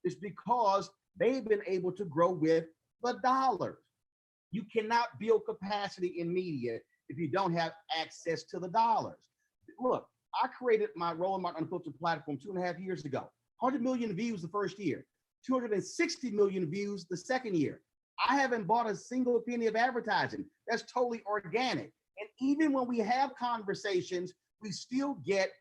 is because they've been able to grow with the dollars. You cannot build capacity in media if you don't have access to the dollars. Look, I created my Roland Martin Unfiltered platform 2.5 years ago. 100 million views the first year, 260 million views the second year. I haven't bought a single penny of advertising. That's totally organic. And even when we have conversations, we still get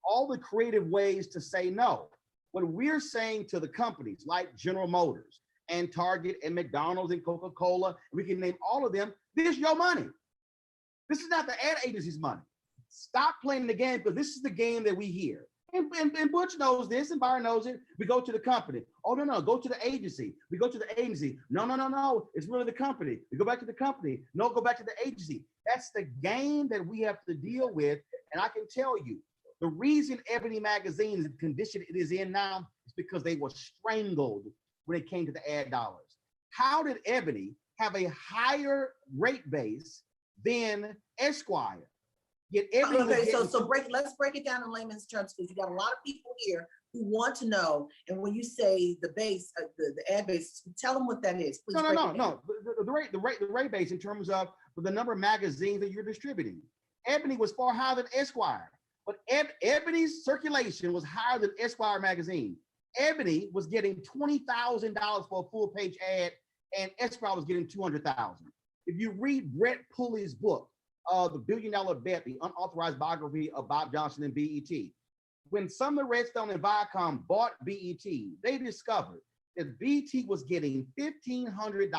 all the creative ways to say no. What we're saying to the companies like General Motors and Target and McDonald's and Coca-Cola, we can name all of them, this is your money. This is not the ad agency's money. Stop playing the game, because this is the game that we hear. And Butch knows this, and Byron knows it. We go to the company. Oh, no, go to the agency. We go to the agency. No, it's really the company. We go back to the company. No, go back to the agency. That's the game that we have to deal with. And I can tell you, the reason Ebony magazine is the condition it is in now is because they were strangled when it came to the ad dollars. How did Ebony have a higher rate base than Esquire? Yet okay, let's break it down in layman's terms, because you got a lot of people here who want to know. And when you say the base, the ad base, tell them what that is. Please. No. The rate base in terms of the number of magazines that you're distributing. Ebony was far higher than Esquire, but Ebony's circulation was higher than Esquire magazine. Ebony was getting $20,000 for a full page ad, and Esquire was getting $200,000. If you read Brett Pulley's book, The $1 Billion Bet, the unauthorized biography of Bob Johnson and BET. When Sumner Redstone and Viacom bought BET, they discovered that BET was getting $1,500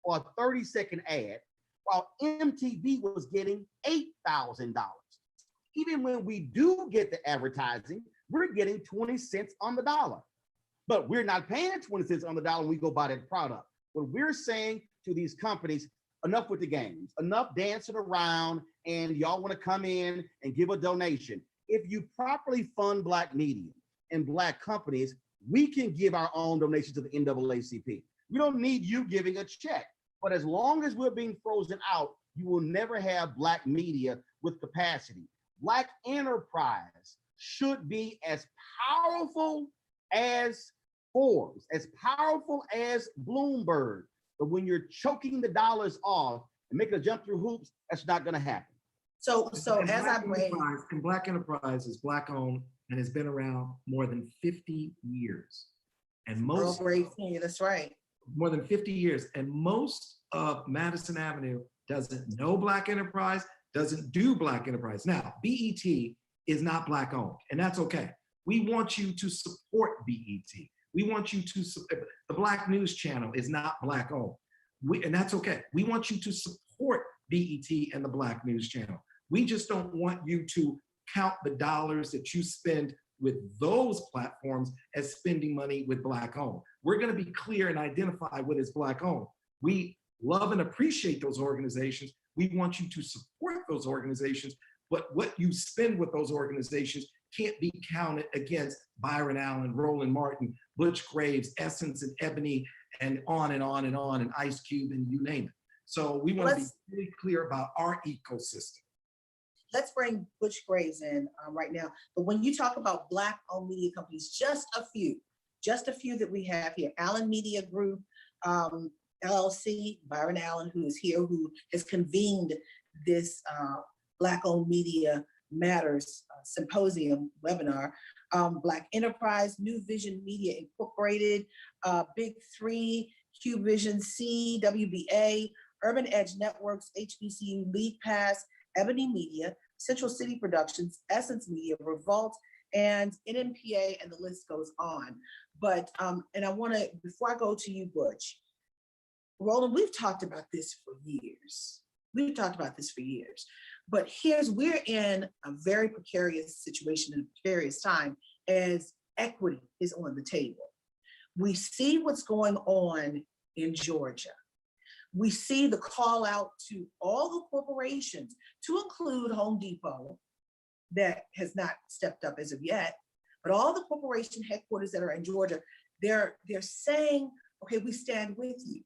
for a 30-second ad, while MTV was getting $8,000. Even when we do get the advertising, we're getting 20 cents on the dollar. But we're not paying 20 cents on the dollar when we go buy that product. What we're saying to these companies, enough with the games, enough dancing around, and y'all want to come in and give a donation. If you properly fund Black media and Black companies, we can give our own donations to the NAACP. We don't need you giving a check. But as long as we're being frozen out, you will never have Black media with capacity. Black enterprise should be as powerful as Forbes, as powerful as Bloomberg. But when you're choking the dollars off and making a jump through hoops, that's not going to happen. So as I bring, and Black enterprise is Black owned and has been around more than 50 years. And most, that's right. More than 50 years. And most of Madison Avenue doesn't know Black enterprise, doesn't do Black enterprise. Now, BET is not Black owned, and that's okay. We want you to support BET. We want you to, the Black News Channel is not Black owned, and that's okay. We want you to support BET and the Black News Channel. We just don't want you to count the dollars that you spend with those platforms as spending money with Black owned. We're gonna be clear and identify what is Black owned. We love and appreciate those organizations. We want you to support those organizations, but what you spend with those organizations can't be counted against Byron Allen, Roland Martin, Butch Graves, Essence and Ebony, and on and on and on, and Ice Cube, and you name it. So we want to be really clear about our ecosystem. Let's bring Butch Graves in right now. But when you talk about Black-owned media companies, just a few that we have here. Allen Media Group, LLC, Byron Allen, who is here, who has convened this Black-owned media matters symposium webinar. Black Enterprise, New Vision Media Incorporated, Big Three, Q Vision C, WBA, Urban Edge Networks, HBCU League Pass, Ebony Media, Central City Productions, Essence Media, Revolt, and NMPA, and the list goes on. But, and I wanna, before I go to you, Butch, Roland, we've talked about this for years. But we're in a very precarious situation, in a precarious time, as equity is on the table. We see what's going on in Georgia. We see the call out to all the corporations, to include Home Depot, that has not stepped up as of yet, but all the corporation headquarters that are in Georgia, they're saying, okay, we stand with you.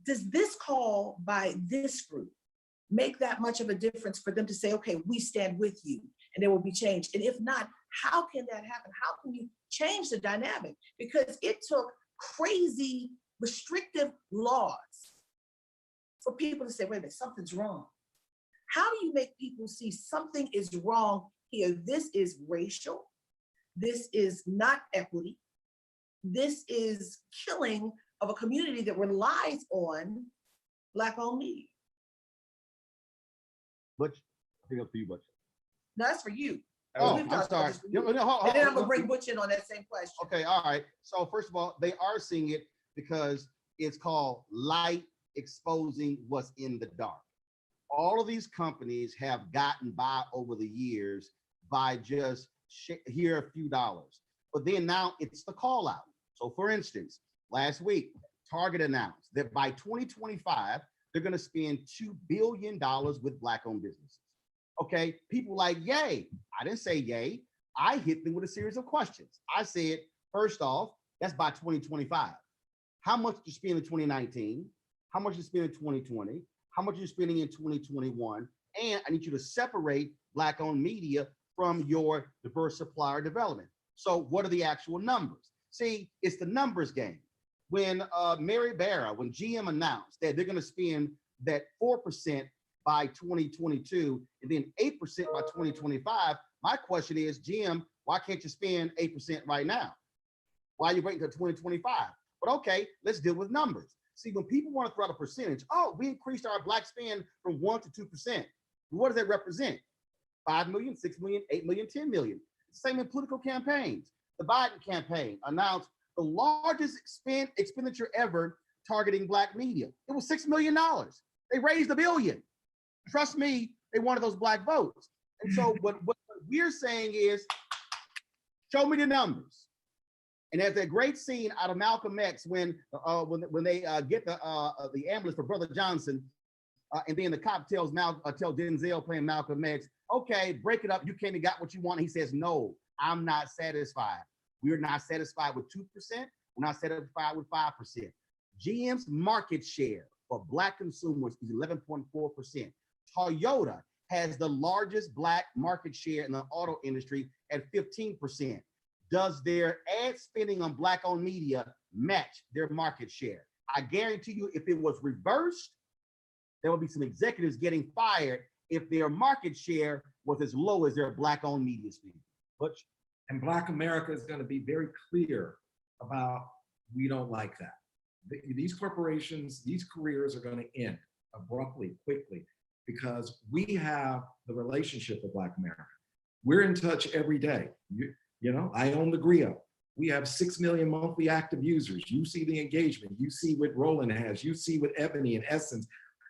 Does this call by this group make that much of a difference for them to say, okay, we stand with you, and there will be change? And if not, How can that happen? How can you change the dynamic? Because it took crazy restrictive laws for people to say, wait a minute, something's wrong. How do you make people see something is wrong here? This is racial. This is not equity. This is killing of a community that relies on Black-owned media. Butch, I think that's for you, Butch. No, that's for you. Oh, We've I'm talked sorry. about this for you. And then I'm gonna bring Butch in on that same question. Okay, all right. So first of all, they are seeing it because it's called light exposing what's in the dark. All of these companies have gotten by over the years by just here a few dollars, but then now it's the call out. So for instance, last week, Target announced that by 2025, they're going to spend $2 billion with Black-owned businesses. Okay, people like, yay. I didn't say yay. I hit them with a series of questions. I said, first off, that's by 2025. How much did you spend in 2019? How much did you spend in 2020? How much are you spending in 2021? And I need you to separate Black-owned media from your diverse supplier development. So what are the actual numbers? See, it's the numbers game. When Mary Barra, when GM announced that they're going to spend that 4% by 2022 and then 8% by 2025, my question is, GM, why can't you spend 8% right now? Why are you waiting until 2025? But okay, let's deal with numbers. See, when people want to throw out a percentage, oh, we increased our Black spend from 1% to 2%. What does that represent? 5 million, 6 million, 8 million, 10 million. Same in political campaigns. The Biden campaign announced the largest expenditure ever targeting Black media. It was $6 million. They raised $1 billion. Trust me, they wanted those Black votes. And so what we're saying is, show me the numbers. And there's that great scene out of Malcolm X when they get the ambulance for Brother Johnson, and then the cop tells Denzel playing Malcolm X, okay, break it up. You came and got what you want. He says, no, I'm not satisfied. We're not satisfied with 2%. We're not satisfied with 5%. GM's market share for Black consumers is 11.4%. Toyota has the largest Black market share in the auto industry at 15%. Does their ad spending on Black-owned media match their market share? I guarantee you, if it was reversed, there would be some executives getting fired if their market share was as low as their Black-owned media spending. Butch? And Black America is going to be very clear about, we don't like that. These corporations, these careers are going to end abruptly, quickly, because we have the relationship with Black America. We're in touch every day. You know, I own the Griot. We have 6 million monthly active users. You see the engagement. You see what Roland has. You see what Ebony and Essence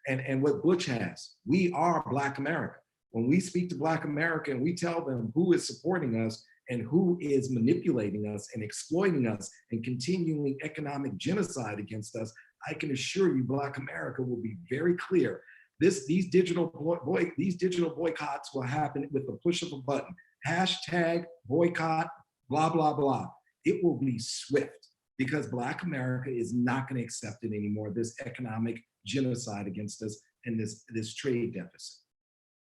and what Butch has. We are Black America. When we speak to Black America and we tell them who is supporting us and who is manipulating us and exploiting us and continuing economic genocide against us, I can assure you Black America will be very clear. These digital boycotts will happen with the push of a button. Hashtag boycott, blah, blah, blah. It will be swift because Black America is not going to accept it anymore, this economic genocide against us and this trade deficit.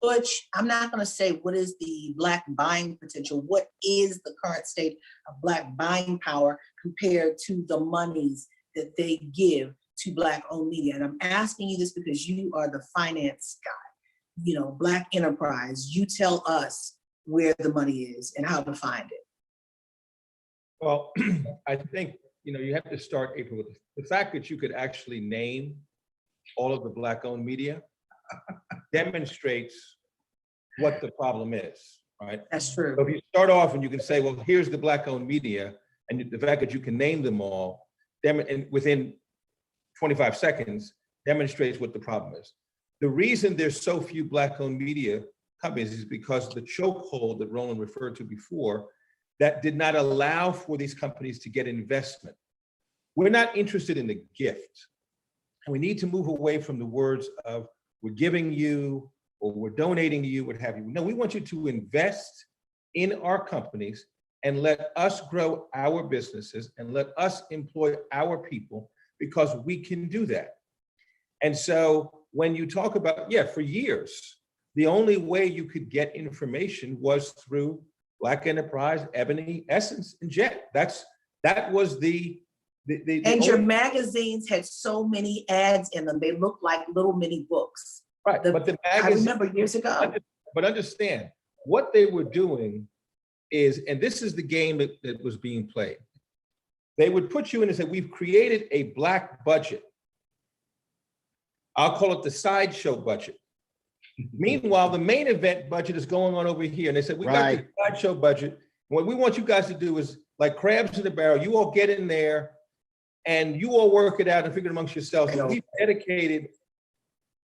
Butch, I'm not going to say what is the Black buying potential. What is the current state of Black buying power compared to the monies that they give to Black-owned media? And I'm asking you this because you are the finance guy, you know, Black enterprise. You tell us where the money is and how to find it. Well, I think, you know, you have to start, April, with the fact that you could actually name all of the Black-owned media demonstrates what the problem is, right? That's true. So if you start off and you can say, well, here's the Black-owned media, and the fact that you can name them all, and within 25 seconds, demonstrates what the problem is. The reason there's so few Black-owned media companies is because of the chokehold that Roland referred to before that did not allow for these companies to get investment. We're not interested in the gift. And we need to move away from the words of we're giving you or we're donating to you, what have you. No, we want you to invest in our companies and let us grow our businesses and let us employ our people because we can do that. And so when you talk about, yeah, for years, the only way you could get information was through Black Enterprise, Ebony, Essence, and Jet. That was the And your magazines had so many ads in them. They looked like little mini books. right. But the I magazine, remember years ago. but understand what they were doing is, and this is the game that was being played. They would put you in and say, we've created a Black budget. I'll call it the sideshow budget. Meanwhile, the main event budget is going on over here. And they said, we got the sideshow budget. What we want you guys to do is like crabs in the barrel. You all get in there and you all work it out and figure it amongst yourselves. So we've dedicated,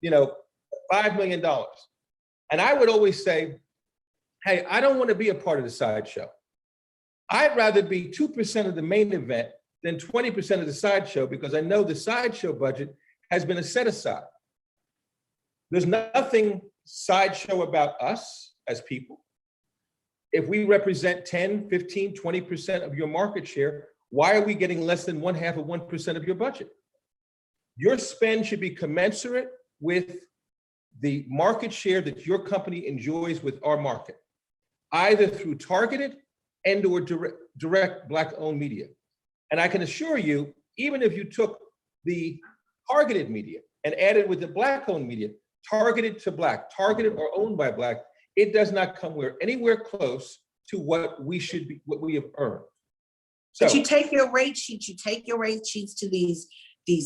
$5 million. And I would always say, hey, I don't want to be a part of the sideshow. I'd rather be 2% of the main event than 20% of the sideshow, because I know the sideshow budget has been a set aside. There's nothing sideshow about us as people. If we represent 10, 15, 20% of your market share, why are we getting less than 0.5% of your budget? Your spend should be commensurate with the market share that your company enjoys with our market, either through targeted and or direct Black-owned media. And I can assure you, even if you took the targeted media and added with the Black-owned media, targeted to Black, targeted or owned by Black, it does not come anywhere close to what we should be, what we have earned. So, but you take your rate sheets, to these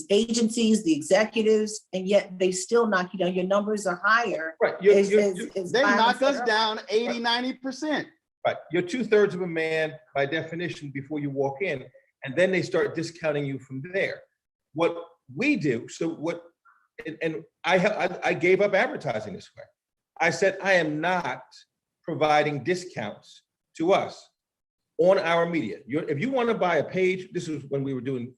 agencies, the executives, and yet they still knock you down. Your numbers are higher. right, They knock us down 80, 90%. right, you're 2/3 of a man by definition before you walk in, and then they start discounting you from there. What we do, and I gave up advertising this way. I said, I am not providing discounts to us on our media. If you want to buy a page, this is when we were doing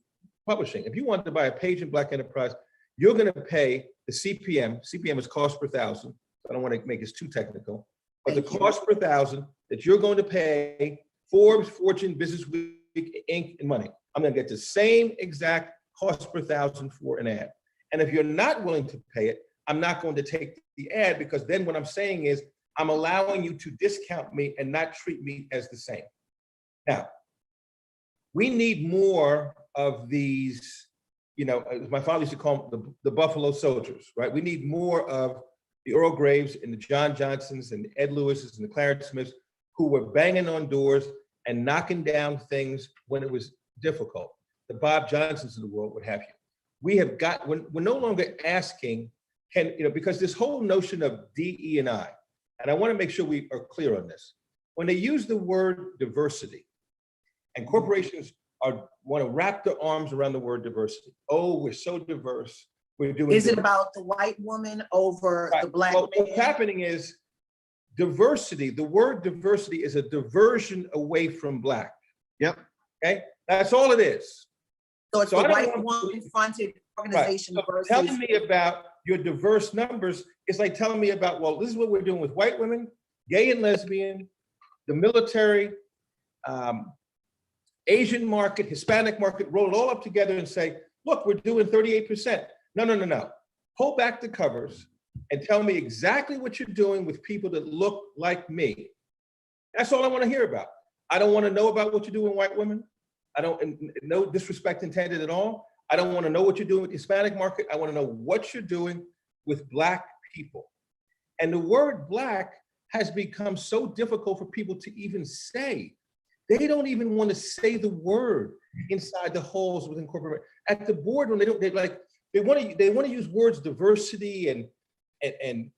publishing. If you want to buy a page in Black Enterprise, you're going to pay the CPM. CPM is cost per thousand. I don't want to make this too technical, but the cost per thousand that you're going to pay Forbes, Fortune, Business Week, Inc., and money. I'm going to get the same exact cost per thousand for an ad. And if you're not willing to pay it, I'm not going to take the ad, because then what I'm saying is I'm allowing you to discount me and not treat me as the same. Now, we need more of these, as my father used to call them, the Buffalo Soldiers, right? We need more of the Earl Graves and the John Johnsons and the Ed Lewises and the Clarence Smiths, who were banging on doors and knocking down things when it was difficult. The Bob Johnsons of the world, what have you. We're no longer asking, because this whole notion of DE&I, and I want to make sure we are clear on this. When they use the word diversity, and corporations want to wrap their arms around the word diversity. Oh, we're so diverse. We're doing. Is it about the white woman over the Black man? What's happening is diversity. The word diversity is a diversion away from Black. Yep. Okay, that's all it is. So it's the white woman-fronted organization versus. Telling me about your diverse numbers is like telling me about, well, this is what we're doing with white women, gay and lesbian, the military, Asian market, Hispanic market, roll it all up together and say, look, we're doing 38%. No. Pull back the covers and tell me exactly what you're doing with people that look like me. That's all I want to hear about. I don't want to know about what you do with white women. No disrespect intended at all. I don't want to know what you're doing with the Hispanic market. I want to know what you're doing with Black people. And the word Black has become so difficult for people to even say. They don't even want to say the word inside the halls within corporate. At the board, when they want to use words diversity and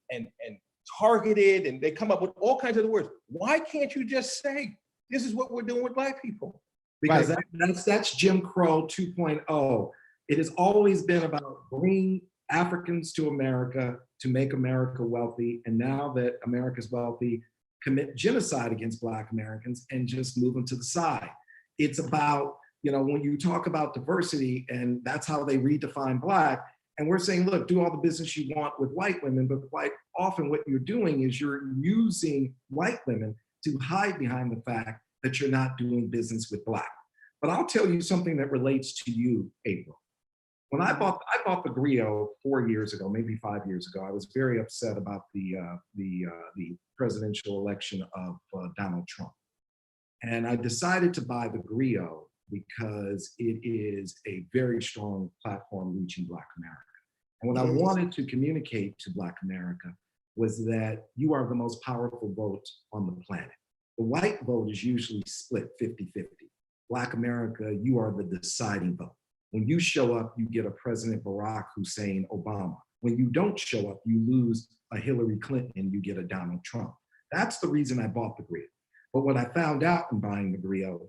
targeted, and they come up with all kinds of the words. Why can't you just say, this is what we're doing with Black people? Because that's Jim Crow 2.0. It has always been about bringing Africans to America to make America wealthy. And now that America's wealthy, commit genocide against Black Americans and just move them to the side. It's about, when you talk about diversity, and that's how they redefine Black, and we're saying, look, do all the business you want with white women, but quite often what you're doing is you're using white women to hide behind the fact that you're not doing business with Black. But I'll tell you something that relates to you, April. When I bought the Griot 4 years ago, maybe 5 years ago, I was very upset about the presidential election of Donald Trump. And I decided to buy the Griot because it is a very strong platform reaching Black America. And what I wanted to communicate to Black America was that you are the most powerful vote on the planet. The white vote is usually split 50-50. Black America, you are the deciding vote. When you show up, you get a President Barack Hussein Obama. When you don't show up, you lose a Hillary Clinton and you get a Donald Trump. That's the reason I bought the Griot. But what I found out in buying the Griot,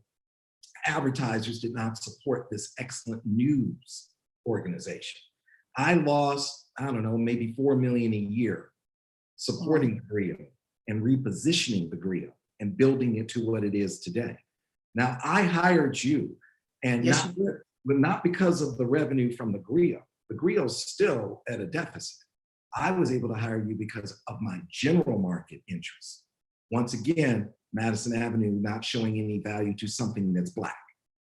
advertisers did not support this excellent news organization. I lost, I don't know, maybe 4 million a year supporting the Griot and repositioning the Griot and building it to what it is today. Now, I hired you, and not because of the revenue from the Griot. The Griot's still at a deficit. I was able to hire you because of my general market interests. Once again, Madison Avenue not showing any value to something that's Black.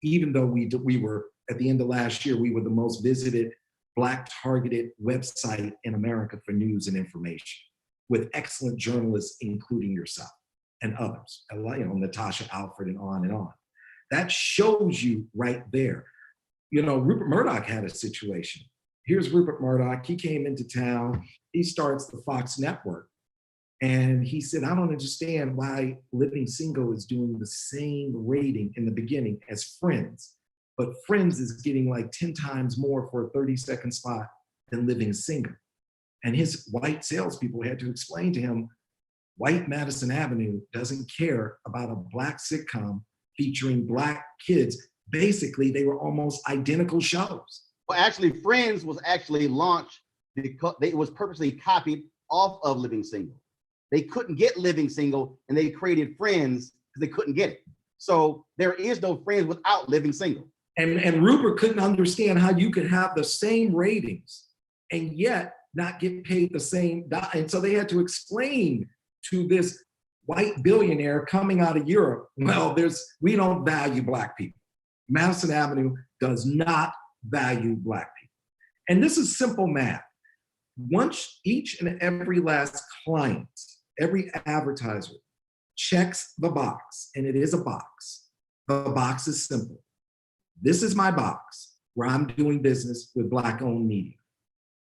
Even though we were, at the end of last year, we were the most visited Black targeted website in America for news and information, with excellent journalists, including yourself and others, Natasha Alfred and on and on. That shows you right there. Rupert Murdoch had a situation. Here's Rupert Murdoch. He came into town. He starts the Fox network. And he said, I don't understand why Living Single is doing the same rating in the beginning as Friends. But Friends is getting like 10 times more for a 30-second spot than Living Single. And his white salespeople had to explain to him, white Madison Avenue doesn't care about a Black sitcom featuring Black kids. Basically, they were almost identical shows. Well, actually, Friends was actually launched because it was purposely copied off of Living Single. They couldn't get Living Single, and they created Friends because they couldn't get it. So there is no Friends without Living Single. And Rupert couldn't understand how you could have the same ratings and yet not get paid the same. And so they had to explain to this white billionaire coming out of Europe, well, we don't value Black people. Madison Avenue does not value Black people. And this is simple math. Once each and every last client, every advertiser checks the box, and it is a box. The box is simple. This is my box where I'm doing business with Black-owned media.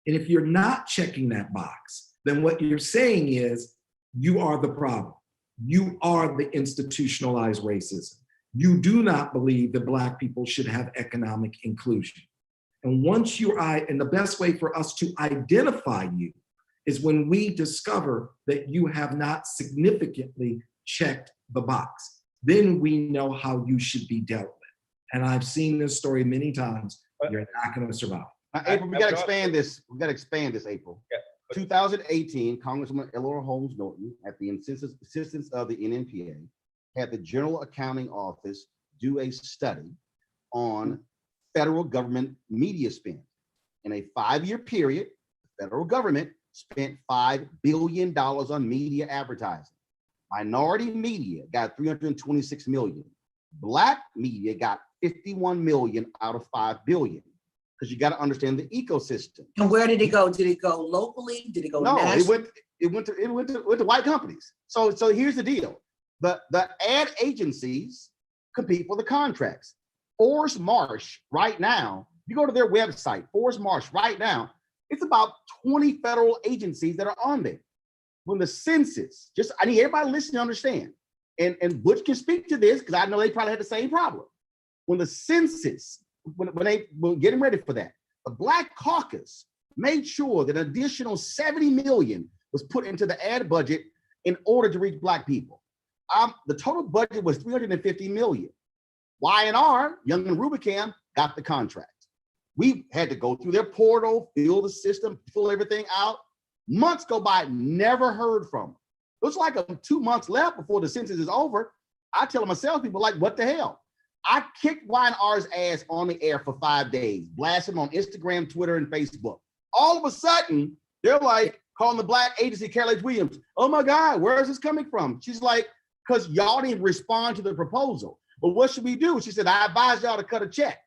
And if you're not checking that box, then what you're saying is you are the problem. You are the institutionalized racism. You do not believe that Black people should have economic inclusion. And once and the best way for us to identify you is when we discover that you have not significantly checked the box. Then we know how you should be dealt with. And I've seen this story many times. You're not going to survive. April, we got to expand this. We got to expand this, April. Yeah. 2018, Congresswoman Eleanor Holmes Norton, at the assistance of the NNPA, had the General Accounting Office do a study on federal government media spend. In a 5-year period, the federal government spent $5 billion on media advertising. Minority media got 326 million. Black media got 51 million out of 5 billion. Because you got to understand the ecosystem. And where did it go? Did it go locally? Did it go nationally? It went to white companies. So here's the deal. The ad agencies compete for the contracts. Forrest Marsh right now, you go to their website, Forrest Marsh right now, it's about 20 federal agencies that are on there. When the census, I need everybody listening to understand, and Butch can speak to this because I know they probably had the same problem. When the census, when they were getting ready for that, the Black Caucus made sure that an additional 70 million was put into the ad budget in order to reach Black people. The total budget was 350 million. Y&R, Young and Rubicam, got the contract. We had to go through their portal, fill the system, fill everything out. Months go by, never heard from them. Looks like 2 months left before the census is over. I tell my salespeople, like, what the hell? I kicked Y&R's ass on the air for 5 days, blasted them on Instagram, Twitter, and Facebook. All of a sudden, they're like calling the Black agency, Carol H. Williams. Oh my God, where is this coming from? She's like, because y'all didn't respond to the proposal. But what should we do? She said, I advise y'all to cut a check.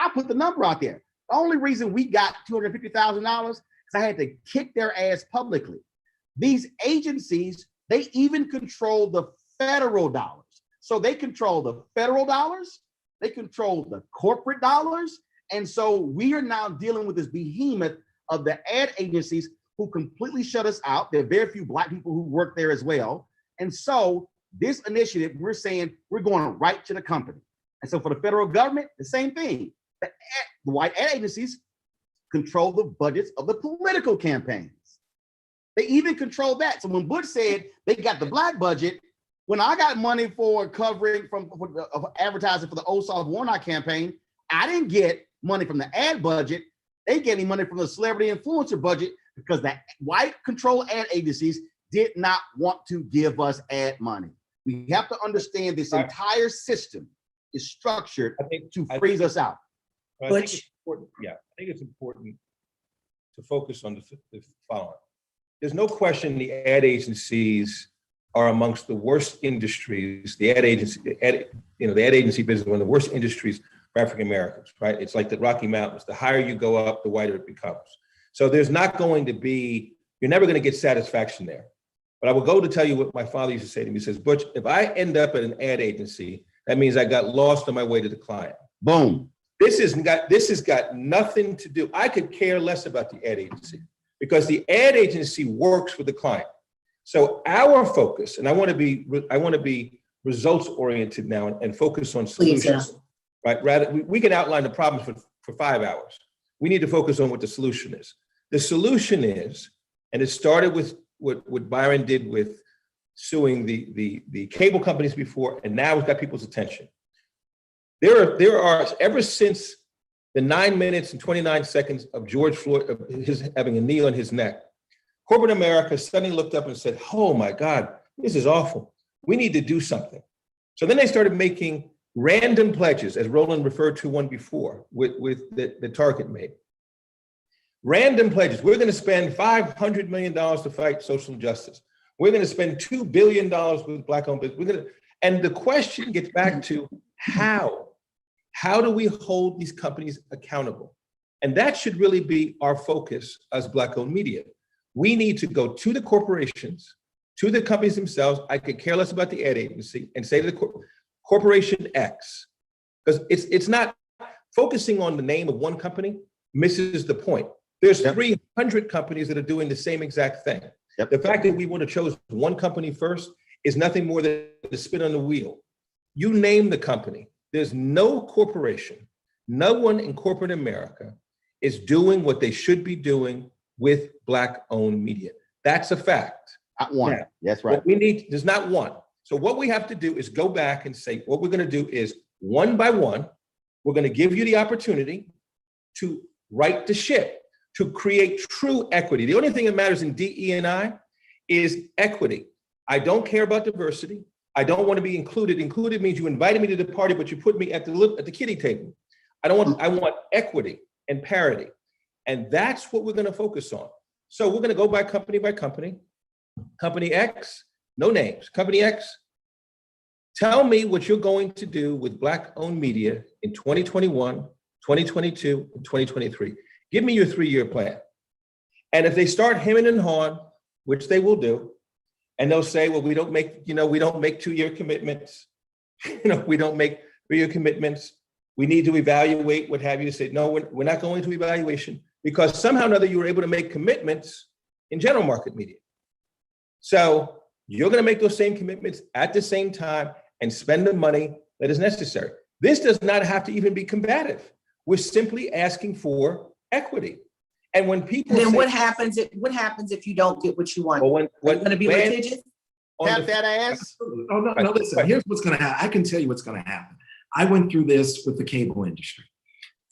I put the number out there. The only reason we got $250,000 is I had to kick their ass publicly. These agencies, they even control the federal dollars. So they control the federal dollars, they control the corporate dollars. And so we are now dealing with this behemoth of the ad agencies who completely shut us out. There are very few Black people who work there as well. And so this initiative, we're saying we're going right to the company. And so for the federal government, the same thing. The white ad agencies control the budgets of the political campaigns. They even control that. So when Bush said they got the Black budget, when I got money for covering for advertising for the Ossoff Warnock campaign, I didn't get money from the ad budget. They gave me money from the celebrity influencer budget because the white control ad agencies did not want to give us ad money. We have to understand this entire system is structured to freeze us out. I think it's important, I think it's important to focus on the following. There's no question the ad agencies are amongst the worst industries. The ad agency business is one of the worst industries for African Americans, right? It's like the Rocky Mountains. The higher you go up, the wider it becomes. So there's not going to be, you're never going to get satisfaction there. But I will go to tell you what my father used to say to me. He says, Butch, if I end up at an ad agency, that means I got lost on my way to the client. Boom. This has got nothing to do. I could care less about the ad agency because the ad agency works with the client. So our focus, and I want to be results oriented now and focus on solutions, right? Rather, we can outline the problems for 5 hours. We need to focus on what the solution is. The solution is, and it started with what Byron did with suing the cable companies before, and now it's got people's attention. There are ever since the 9 minutes and 29 seconds of George Floyd, his having a knee on his neck, corporate America suddenly looked up and said, oh my God, this is awful. We need to do something. So then they started making random pledges, as Roland referred to one before with the Target made. Random pledges. We're going to spend $500 million to fight social injustice. We're going to spend $2 billion with Black-owned business. And the question gets back to how? How do we hold these companies accountable? And that should really be our focus as Black-owned media. We need to go to the corporations, to the companies themselves. I could care less about the ad agency and say to the corporation X, because it's not focusing on the name of one company misses the point. There's 300 companies that are doing the same exact thing. Yep. The fact that we would have chosen one company first is nothing more than a spin on the wheel. You name the company. There's no corporation, no one in corporate America is doing what they should be doing with Black-owned media. That's a fact. Not one. Now, that's right. What we need, there's not one. So what we have to do is go back and say, what we're going to do is one by one, we're going to give you the opportunity to right the ship, to create true equity. The only thing that matters in DE&I is equity. I don't care about diversity. I don't want to be included. Included means you invited me to the party, but you put me at the kiddie table. I want equity and parity. And that's what we're going to focus on. So we're going to go by company. Company X, no names. Company X, tell me what you're going to do with Black-owned media in 2021, 2022, and 2023. Give me your 3-year plan. And if they start hemming and hawing, which they will do, and they'll say, well, we don't make 2-year commitments. We don't make 3-year commitments. We need to evaluate, what have you. Say, no, we're not going to evaluation because somehow or another you were able to make commitments in general market media. So you're going to make those same commitments at the same time and spend the money that is necessary. This does not have to even be combative. We're simply asking for equity. And when people then what happens if you don't get what you want? Well, Are you going to be litigious? Tap that ass. Oh, no, listen, here's what's going to happen. I can tell you what's going to happen. I went through this with the cable industry.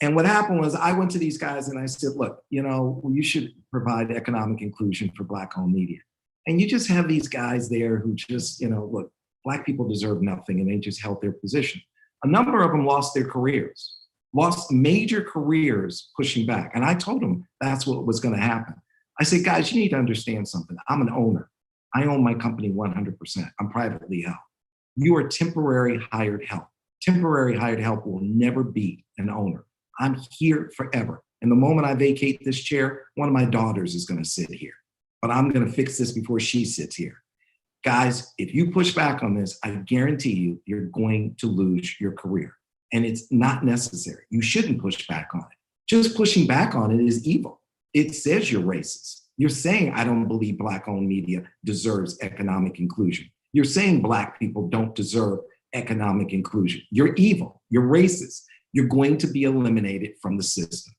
And what happened was I went to these guys and I said, look, you should provide economic inclusion for Black-owned media. And you just have these guys there who just, look, Black people deserve nothing, and they just held their position. A number of them lost their careers, lost major careers pushing back. And I told them that's what was going to happen. I said, guys, you need to understand something. I'm an owner. I own my company 100%. I'm privately held. You are temporary hired help. Temporary hired help will never beat an owner. I'm here forever. And the moment I vacate this chair, one of my daughters is going to sit here. But I'm going to fix this before she sits here. Guys, if you push back on this, I guarantee you, you're going to lose your career. And it's not necessary. You shouldn't push back on it. Just pushing back on it is evil. It says you're racist. You're saying, I don't believe Black-owned media deserves economic inclusion. You're saying Black people don't deserve economic inclusion. You're evil. You're racist. You're going to be eliminated from the system.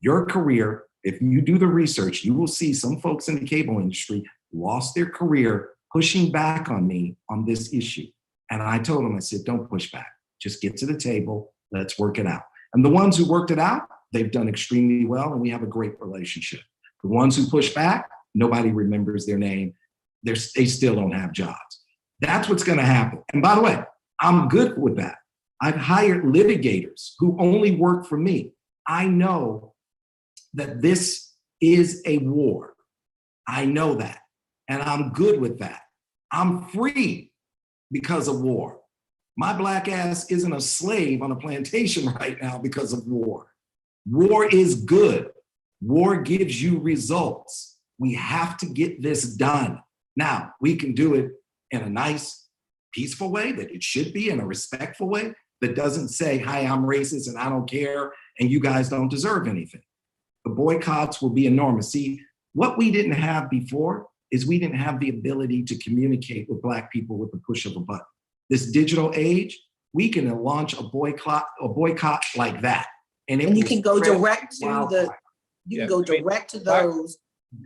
Your career, if you do the research, you will see some folks in the cable industry lost their career pushing back on me on this issue. And I told them, I said, don't push back. Just get to the table. Let's work it out. And the ones who worked it out, they've done extremely well, and we have a great relationship. The ones who push back, nobody remembers their name. They still don't have jobs. That's what's going to happen. And by the way, I'm good with that. I've hired litigators who only work for me. I know that this is a war. I know that. And I'm good with that. I'm free because of war. My Black ass isn't a slave on a plantation right now because of war. War is good. War gives you results. We have to get this done. Now, we can do it in a nice, peaceful way that it should be, in a respectful way that doesn't say, hi, I'm racist and I don't care and you guys don't deserve anything. The boycotts will be enormous. See, what we didn't have before is we didn't have the ability to communicate with Black people with the push of a button. This digital age, we can launch a boycott like that. And you can go direct to the, you can go direct to those.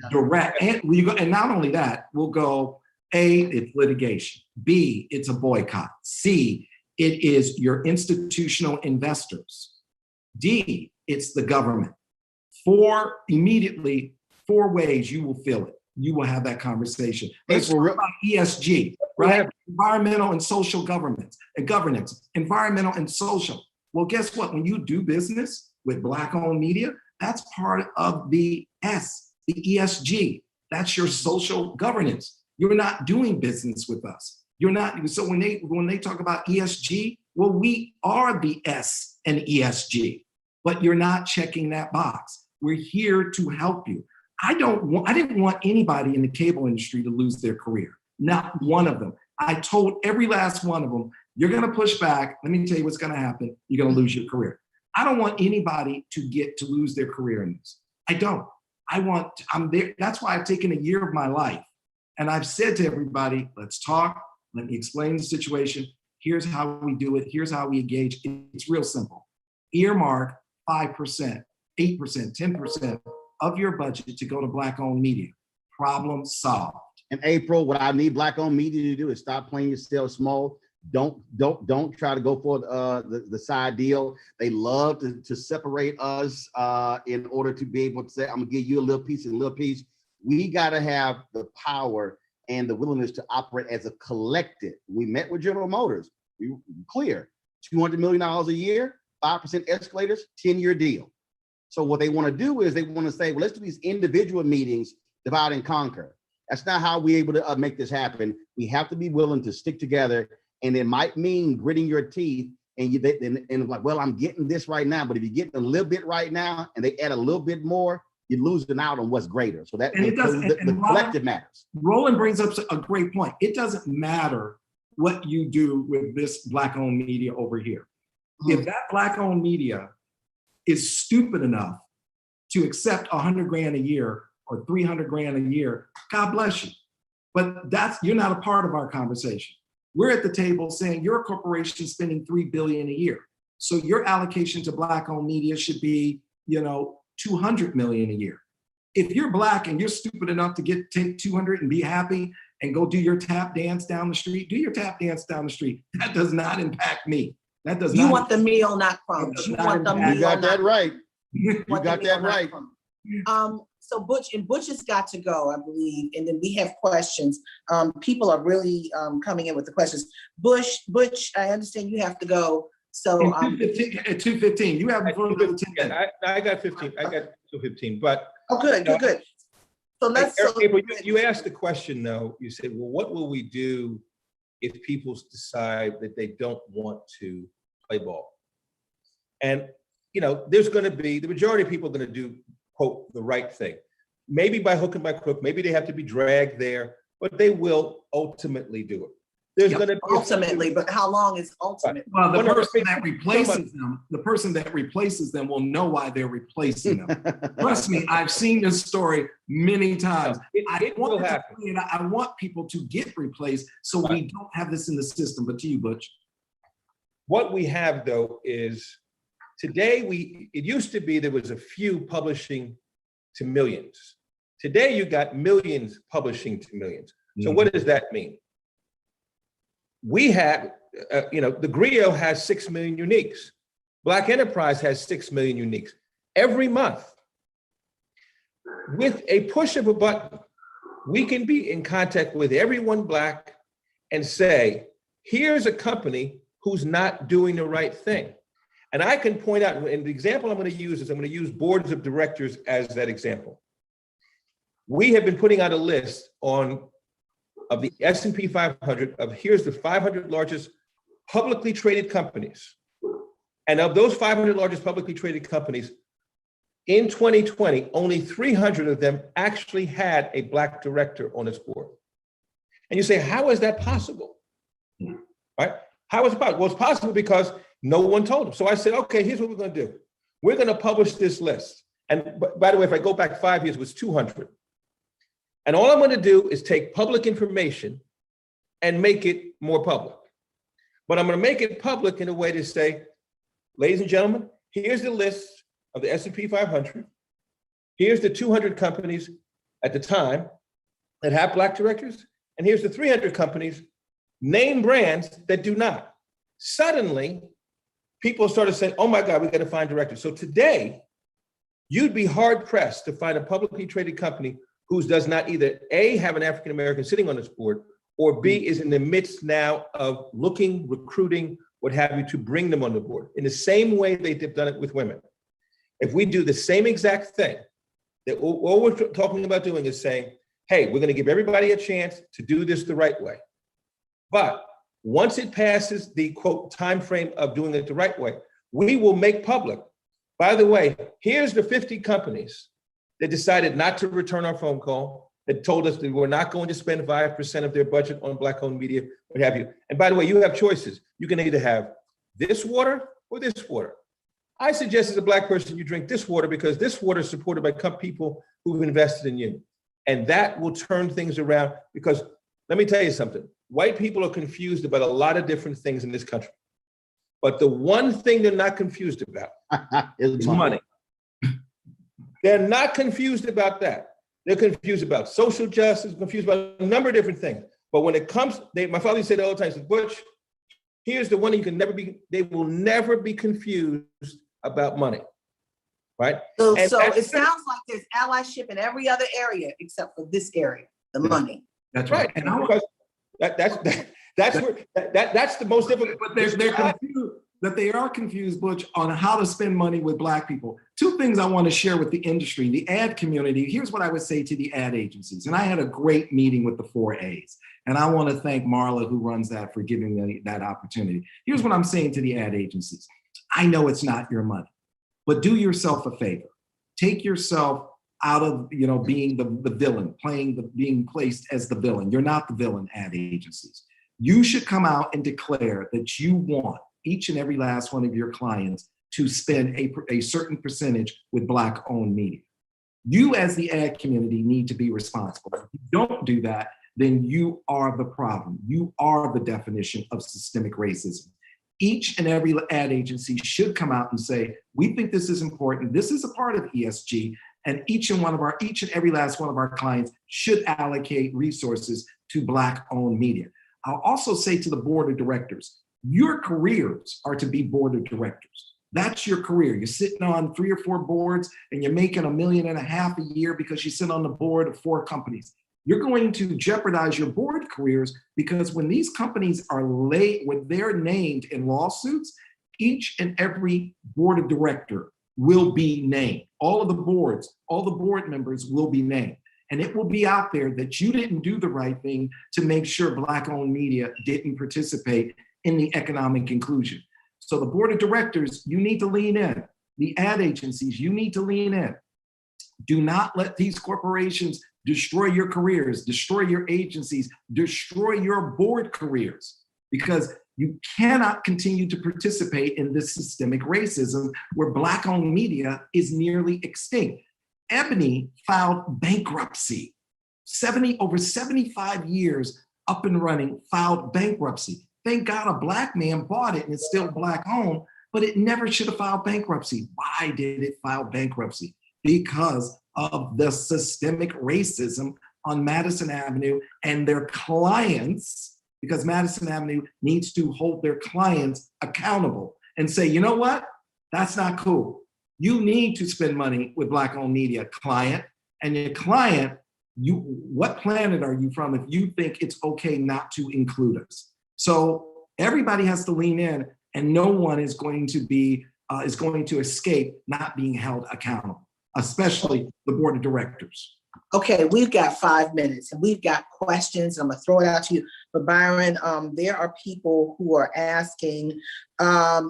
Direct, and not only that, we'll go, A, it's litigation. B, it's a boycott. C, it is your institutional investors. D, it's the government. Immediately, 4 ways you will feel it. You will have that conversation. Let's talk about ESG, right? Environmental and social governance, environmental and social. Well, guess what? When you do business with Black-owned media, that's part of the S, the ESG. That's your social governance. You're not doing business with us. You're not. So when they talk about ESG, well, we are the S and ESG, but you're not checking that box. We're here to help you. I didn't want anybody in the cable industry to lose their career. Not one of them. I told every last one of them, you're going to push back. Let me tell you what's going to happen. You're going to lose your career. I don't want anybody to lose their career in this. I don't. I'm there. That's why I've taken a year of my life. And I've said to everybody, let's talk. Let me explain the situation. Here's how we do it. Here's how we engage. It's real simple. Earmark 5%, 8%, 10% of your budget to go to Black-owned media. Problem solved. In April, what I need Black-owned media to do is stop playing yourself small. Don't try to go for the side deal. They love to separate us in order to be able to say, I'm gonna give you a little piece and a little piece. We gotta have the power and the willingness to operate as a collective. We met with General Motors. We were clear, $200 million a year, 5% escalators, 10-year deal. So what they want to do is they want to say, well, let's do these individual meetings, divide and conquer. That's not how we're able to make this happen. We have to be willing to stick together, and it might mean gritting your teeth and like, well, I'm getting this right now, but if you're getting a little bit right now and they add a little bit more, you're losing out on what's greater. So that the collective matters. Roland brings up a great point. It doesn't matter what you do with this Black-owned media over here. If that Black-owned media is stupid enough to accept 100 grand a year or 300 grand a year, God bless you. But you're not a part of our conversation. We're at the table saying you're a corporation spending $3 billion a year. So your allocation to Black-owned media should be, $200 million a year. If you're Black and you're stupid enough to take 200 and be happy and go do your tap dance down the street, do your tap dance down the street. That does not impact me. That does not. You want the meal, not crumbs. You want the meal. You got that right. You got that right. So Butch has got to go, I believe, and then we have questions. People are really coming in with the questions. Butch, I understand you have to go. So at 2:15, you have another 10 minutes. I got 15. I got 2:15. But good. So let's. April, you asked the question though. You said, well, what will we do if people decide that they don't want to play ball? And there's going to be, the majority of people are going to do, quote, the right thing. Maybe by hook and by crook, maybe they have to be dragged there, but they will ultimately do it. There's going to be ultimately, but how long is ultimate? Well, the person that replaces them will know why they're replacing them. Trust me, I've seen this story many times. It will happen. I want people to get replaced so we don't have this in the system. But to you, Butch. What we have, though, is today it used to be there was a few publishing to millions. Today you got millions publishing to millions. So what does that mean? We have, the Griot has 6 million uniques. Black Enterprise has 6 million uniques every month. With a push of a button, we can be in contact with everyone Black and say, here's a company who's not doing the right thing. And I can point out, and the example I'm going to use is I'm going to use boards of directors as that example. We have been putting out a list of the S&P 500 of here's the 500 largest publicly traded companies. And of those 500 largest publicly traded companies, in 2020, only 300 of them actually had a Black director on its board. And you say, how is that possible? Right? How is it possible? Well, it's possible because no one told them. So I said, okay, here's what we're going to do. We're going to publish this list. And by the way, if I go back 5 years, it was 200. And all I'm going to do is take public information and make it more public. But I'm going to make it public in a way to say, ladies and gentlemen, here's the list of the S&P 500. Here's the 200 companies at the time that have Black directors. And here's the 300 companies, name brands that do not. Suddenly, people started saying, oh my God, we got to find directors. So today, you'd be hard pressed to find a publicly traded company who does not either A, have an African-American sitting on this board, or B, is in the midst now of looking, recruiting, what have you, to bring them on the board. In the same way they've done it with women. If we do the same exact thing, that all we're talking about doing is saying, hey, we're going to give everybody a chance to do this the right way. But once it passes the, quote, time frame of doing it the right way, we will make public. By the way, here's the 50 companies that decided not to return our phone call, that told us they were not going to spend 5% of their budget on Black-owned media, what have you. And by the way, you have choices. You can either have this water or this water. I suggest as a Black person, you drink this water because this water is supported by people who've invested in you. And that will turn things around because let me tell you something. White people are confused about a lot of different things in this country. But the one thing they're not confused about is money. They're not confused about that. They're confused about social justice, confused about a number of different things. But when it comes, my father used to say all the time, says, Butch, here's the one you can never be, they will never be confused about money, right? So it sounds like there's allyship in every other area except for this area, the money. That's right. And that's the most difficult. But they're confused. That they are confused, Butch, on how to spend money with Black people. Two things I want to share with the industry, the ad community. Here's what I would say to the ad agencies. And I had a great meeting with the 4 A's. And I want to thank Marla, who runs that, for giving me that opportunity. Here's what I'm saying to the ad agencies. I know it's not your money, but do yourself a favor. Take yourself out of being the villain, being placed as the villain. You're not the villain, ad agencies. You should come out and declare that you want each and every last one of your clients to spend a certain percentage with Black-owned media. You as the ad community need to be responsible. If you don't do that, then you are the problem. You are the definition of systemic racism. Each and every ad agency should come out and say, we think this is important. This is a part of ESG, and each and every last one of our clients should allocate resources to Black-owned media. I'll also say to the board of directors, your careers are to be board of directors. That's your career. You're sitting on 3 or 4 boards and you're making $1.5 million a year because you sit on the board of 4 companies. You're going to jeopardize your board careers because when these companies are when they're named in lawsuits, each and every board of director will be named. All of the boards, all the board members will be named. And it will be out there that you didn't do the right thing to make sure Black-owned media didn't participate in the economic inclusion. So the board of directors, you need to lean in. the ad agencies, you need to lean in. Do not let these corporations destroy your careers, destroy your agencies, destroy your board careers, because you cannot continue to participate in this systemic racism where Black-owned media is nearly extinct. Ebony filed bankruptcy. Over 75 years up and running, filed bankruptcy. Thank God a Black man bought it and it's still Black-owned, but it never should have filed bankruptcy. Why did it file bankruptcy? Because of the systemic racism on Madison Avenue and their clients, because Madison Avenue needs to hold their clients accountable and say, you know what? That's not cool. You need to spend money with Black-owned media, client, and your client, what planet are you from if you think it's okay not to include us? So everybody has to lean in, and no one is going to escape not being held accountable, especially the board of directors. Okay, we've got 5 minutes and we've got questions. I'm gonna throw it out to you. But Byron, there are people who are asking,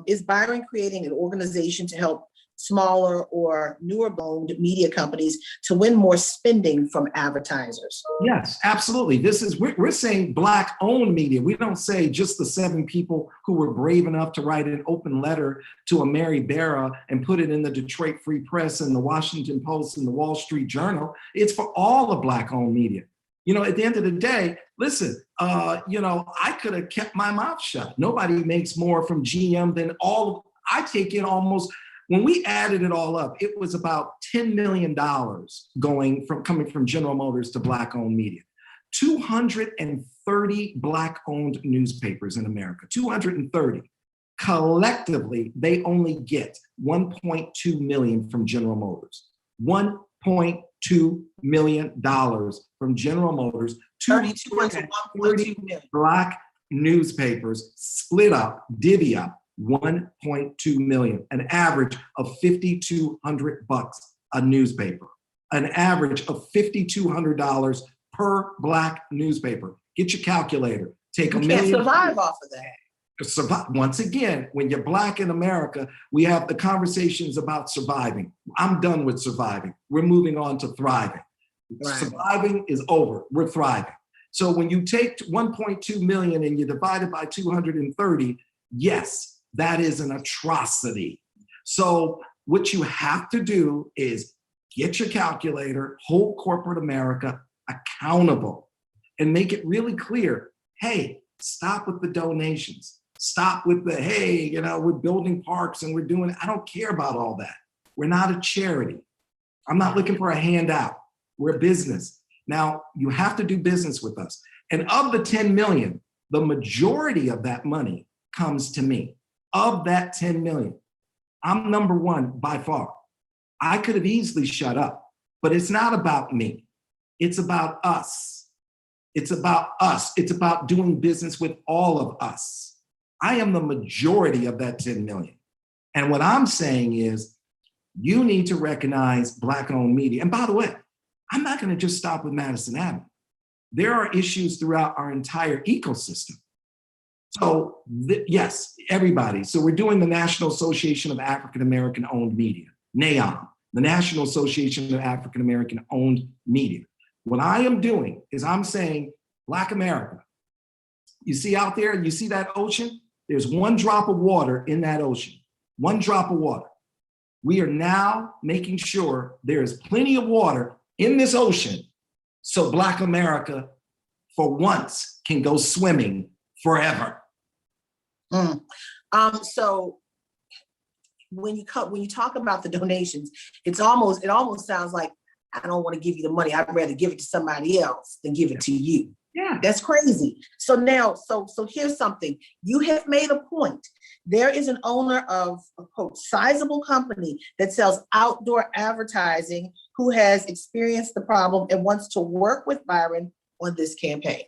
is Byron creating an organization to help smaller or newer owned media companies to win more spending from advertisers? Yes, absolutely. We're saying Black owned media. We don't say just the 7 people who were brave enough to write an open letter to a Mary Barra and put it in the Detroit Free Press and the Washington Post and the Wall Street Journal. It's for all of Black owned media. You know, at the end of the day, listen, I could have kept my mouth shut. Nobody makes more from GM than I take in almost. When we added it all up, it was about $10 million coming from General Motors to Black-owned media. 230 Black-owned newspapers in America, 230. Collectively, they only get $1.2 million from General Motors. $1.2 million from General Motors. 230 Black newspapers split up, divvy up. 1.2 million, an average of $5,200 a newspaper, an average of $5,200 per Black newspaper. Get your calculator. Take $1 million. You can't survive off of that. Once again, when you're Black in America, we have the conversations about surviving. I'm done with surviving. We're moving on to thriving. Right. Surviving is over. We're thriving. So when you take 1.2 million and you divide it by 230, yes, that is an atrocity. So what you have to do is get your calculator, hold corporate America accountable, and make it really clear, hey, stop with the donations. Stop with the, hey, we're building parks and we're doing, I don't care about all that. We're not a charity. I'm not looking for a handout. We're a business. Now, you have to do business with us. And of the 10 million, the majority of that money comes to me. Of that 10 million, I'm number one by far. I could have easily shut up, but it's not about me. It's about us. It's about us. It's about doing business with all of us. I am the majority of that 10 million. And what I'm saying is, you need to recognize Black-owned media. And by the way, I'm not going to just stop with Madison Avenue. There are issues throughout our entire ecosystem. So yes, everybody. So we're doing the National Association of African American Owned Media, NAOM, the National Association of African American Owned Media. What I am doing is I'm saying, Black America, you see out there, you see that ocean? There's one drop of water in that ocean, one drop of water. We are now making sure there is plenty of water in this ocean so Black America, for once, can go swimming forever. So when you talk about the donations, it almost sounds like, I don't want to give you the money. I'd rather give it to somebody else than give it to you. Yeah, that's crazy. So now, so here's something. You have made a point. There is an owner of a quote sizable company that sells outdoor advertising who has experienced the problem and wants to work with Byron on this campaign.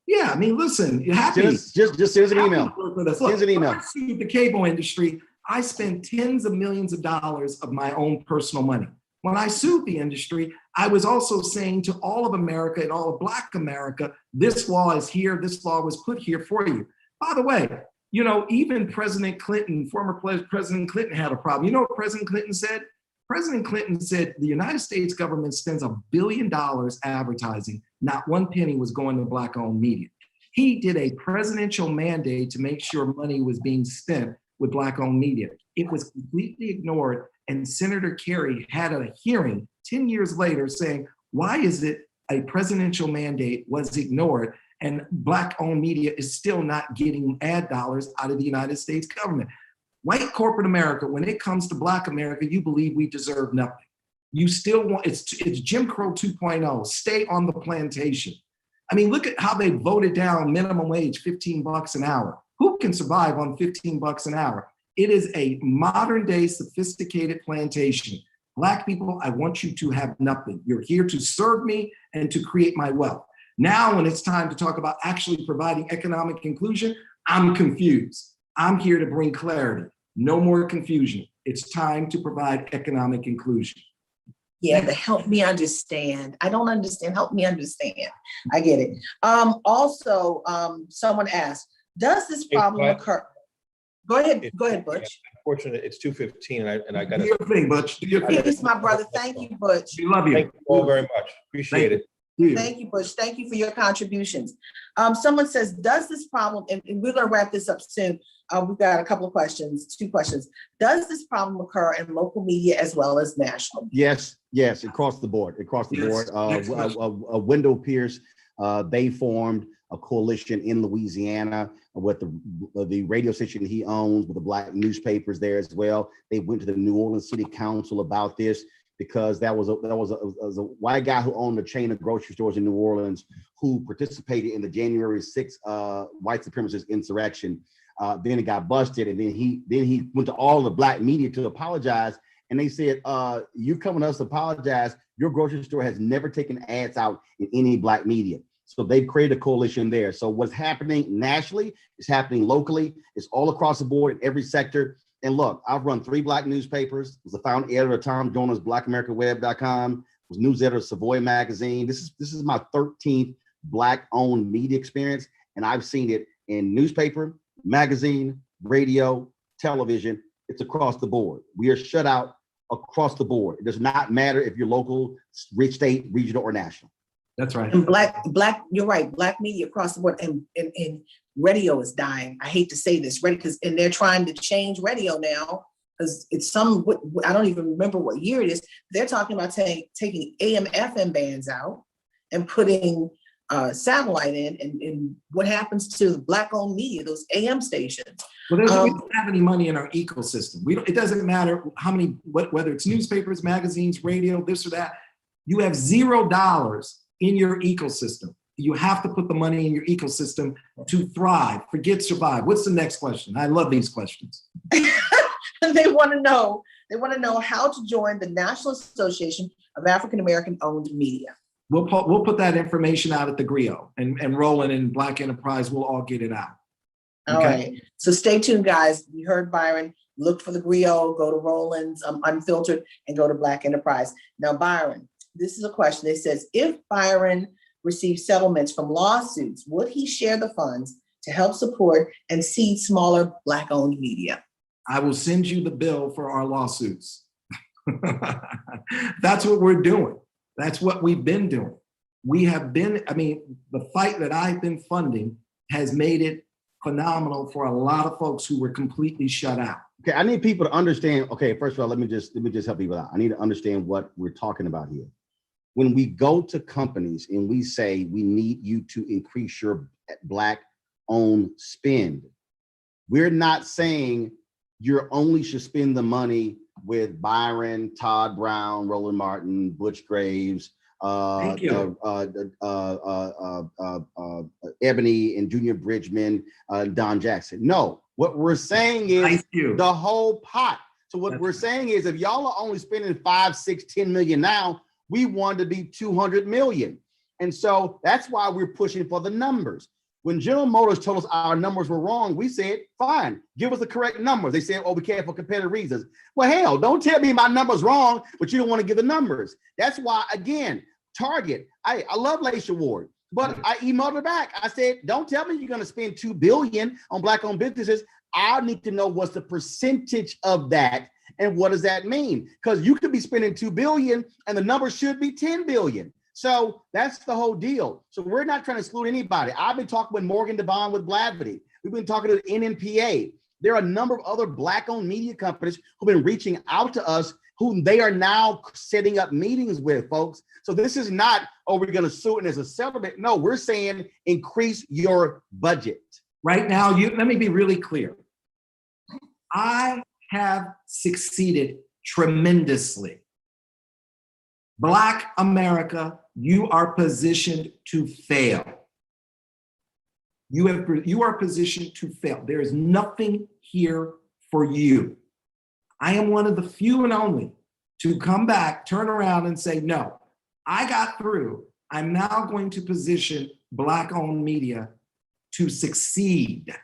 Yeah, I mean, listen, you're happy. Just send us an email. Send us an email. When I sued the cable industry, I spent tens of millions of dollars of my own personal money. When I sued the industry, I was also saying to all of America and all of Black America, this law is here, this law was put here for you. By the way, You know, even President Clinton, former President Clinton had a problem. You know what President Clinton said? President Clinton said the United States government spends $1 billion advertising. Not one penny was going to Black-owned media. He did a presidential mandate to make sure money was being spent with Black-owned media. It was completely ignored, and Senator Kerry had a hearing 10 years later saying, why is it a presidential mandate was ignored and Black-owned media is still not getting ad dollars out of the United States government? White corporate America, when it comes to Black America, you believe we deserve nothing. You still want, it's Jim Crow 2.0, stay on the plantation. I mean, look at how they voted down minimum wage, 15 bucks an hour. Who can survive on 15 bucks an hour? It is a modern day sophisticated plantation. Black people, I want you to have nothing. You're here to serve me and to create my wealth. Now, when it's time to talk about actually providing economic inclusion, I'm confused. I'm here to bring clarity. No more confusion. It's time to provide economic inclusion. Yeah, to help me understand. I don't understand. Help me understand. I get it. Also, someone asked, does this problem occur? Go ahead, Butch. Unfortunately, it's 2:15 and I got to. Do your thing, Butch. Do your thing. Peace, my brother. Thank you, Butch. We love you. Thank you all very much. Appreciate it. Thank you, Butch. Thank you for your contributions. Someone says, does this problem, and we're going to wrap this up soon. We've got a couple of questions, 2 questions. Does this problem occur in local media as well as national? Yes, across the board, Wendell Pierce, they formed a coalition in Louisiana with the radio station he owns, with the Black newspapers there as well. They went to the New Orleans City Council about this, because that was a white guy who owned a chain of grocery stores in New Orleans who participated in the January 6th white supremacist insurrection. Then it got busted, and then he went to all the Black media to apologize, and they said, "You coming to us to apologize? Your grocery store has never taken ads out in any Black media." So they've created a coalition there. So what's happening nationally is happening locally. It's all across the board in every sector. And look, I've run 3 Black newspapers. Was the founding editor of Tom Jones' BlackAmericaWeb.com. Was news editor of Savoy Magazine. This is my 13th Black-owned media experience, and I've seen it in newspaper, magazine, radio, television. It's across the board. We are shut out across the board. It does not matter if you're local, state, regional, or national. That's right. And black, you're right. Black media across the board, and radio is dying. I hate to say this, and they're trying to change radio now, because it's I don't even remember what year it is. They're talking about taking AM, FM bands out and putting satellite in, and what happens to the Black-owned media, those AM stations. Well, we don't have any money in our ecosystem. It doesn't matter how many, whether it's newspapers, magazines, radio, this or that. You have $0 in your ecosystem. You have to put the money in your ecosystem to thrive. Forget survive. What's the next question? I love these questions. They want to know how to join the National Association of African American Owned Media. We'll put that information out at the Griot, and Roland and Black Enterprise will all get it out. Okay? All right. So stay tuned, guys. You heard Byron. Look for the Griot, go to Roland's Unfiltered, and go to Black Enterprise. Now, Byron, this is a question. It says, if Byron received settlements from lawsuits, would he share the funds to help support and seed smaller Black-owned media? I will send you the bill for our lawsuits. That's what we're doing. That's what we've been doing. We have been, the fight that I've been funding has made it phenomenal for a lot of folks who were completely shut out. Okay, I need people to understand. Okay, first of all, let me just help people out. I need to understand what we're talking about here. When we go to companies and we say we need you to increase your Black-owned spend, we're not saying you only should spend the money with Byron, Todd Brown, Roland Martin, Butch Graves, Ebony and Junior Bridgman, Don Jackson. No, what we're saying is the whole pot. So what we're saying is, if y'all are only spending 5, 6, 10 million now, we want to be 200 million. And so that's why we're pushing for the numbers. When General Motors told us our numbers were wrong, we said, fine, give us the correct numbers. They said, oh, we can't for competitive reasons. Well, hell, don't tell me my number's wrong, but you don't want to give the numbers. That's why, again, Target, I love Laisha Ward. But I emailed her back. I said, don't tell me you're going to spend $2 billion on Black-owned businesses. I need to know what's the percentage of that and what does that mean? Because you could be spending $2 billion and the number should be 10 billion. So that's the whole deal. So we're not trying to exclude anybody. I've been talking with Morgan Devon with Blavity. We've been talking to the NNPA. There are a number of other Black-owned media companies who've been reaching out to us, whom they are now setting up meetings with, folks. So this is not, oh, we're going to sue and there's a settlement. No, we're saying increase your budget. Right now, let me be really clear. I have succeeded tremendously. Black America, you are positioned to fail. You are positioned to fail. There is nothing here for you. I am one of the few and only to come back, turn around and say, no, I got through. I'm now going to position Black-owned media to succeed.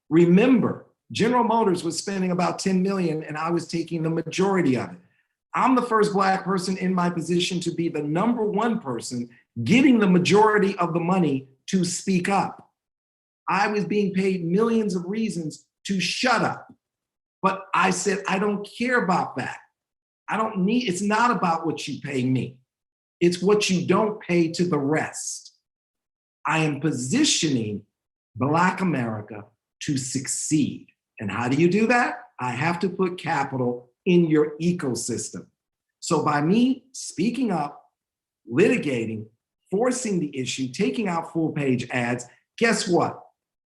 Remember, General Motors was spending about 10 million and I was taking the majority of it. I'm the first Black person in my position to be the #1 person getting the majority of the money to speak up. I was being paid millions of reasons to shut up. But I said, I don't care about that. I don't need, it's not about what you pay me. It's what you don't pay to the rest. I am positioning Black America to succeed. And how do you do that? I have to put capital in your ecosystem. So by me speaking up, litigating, forcing the issue, taking out full-page ads, guess what?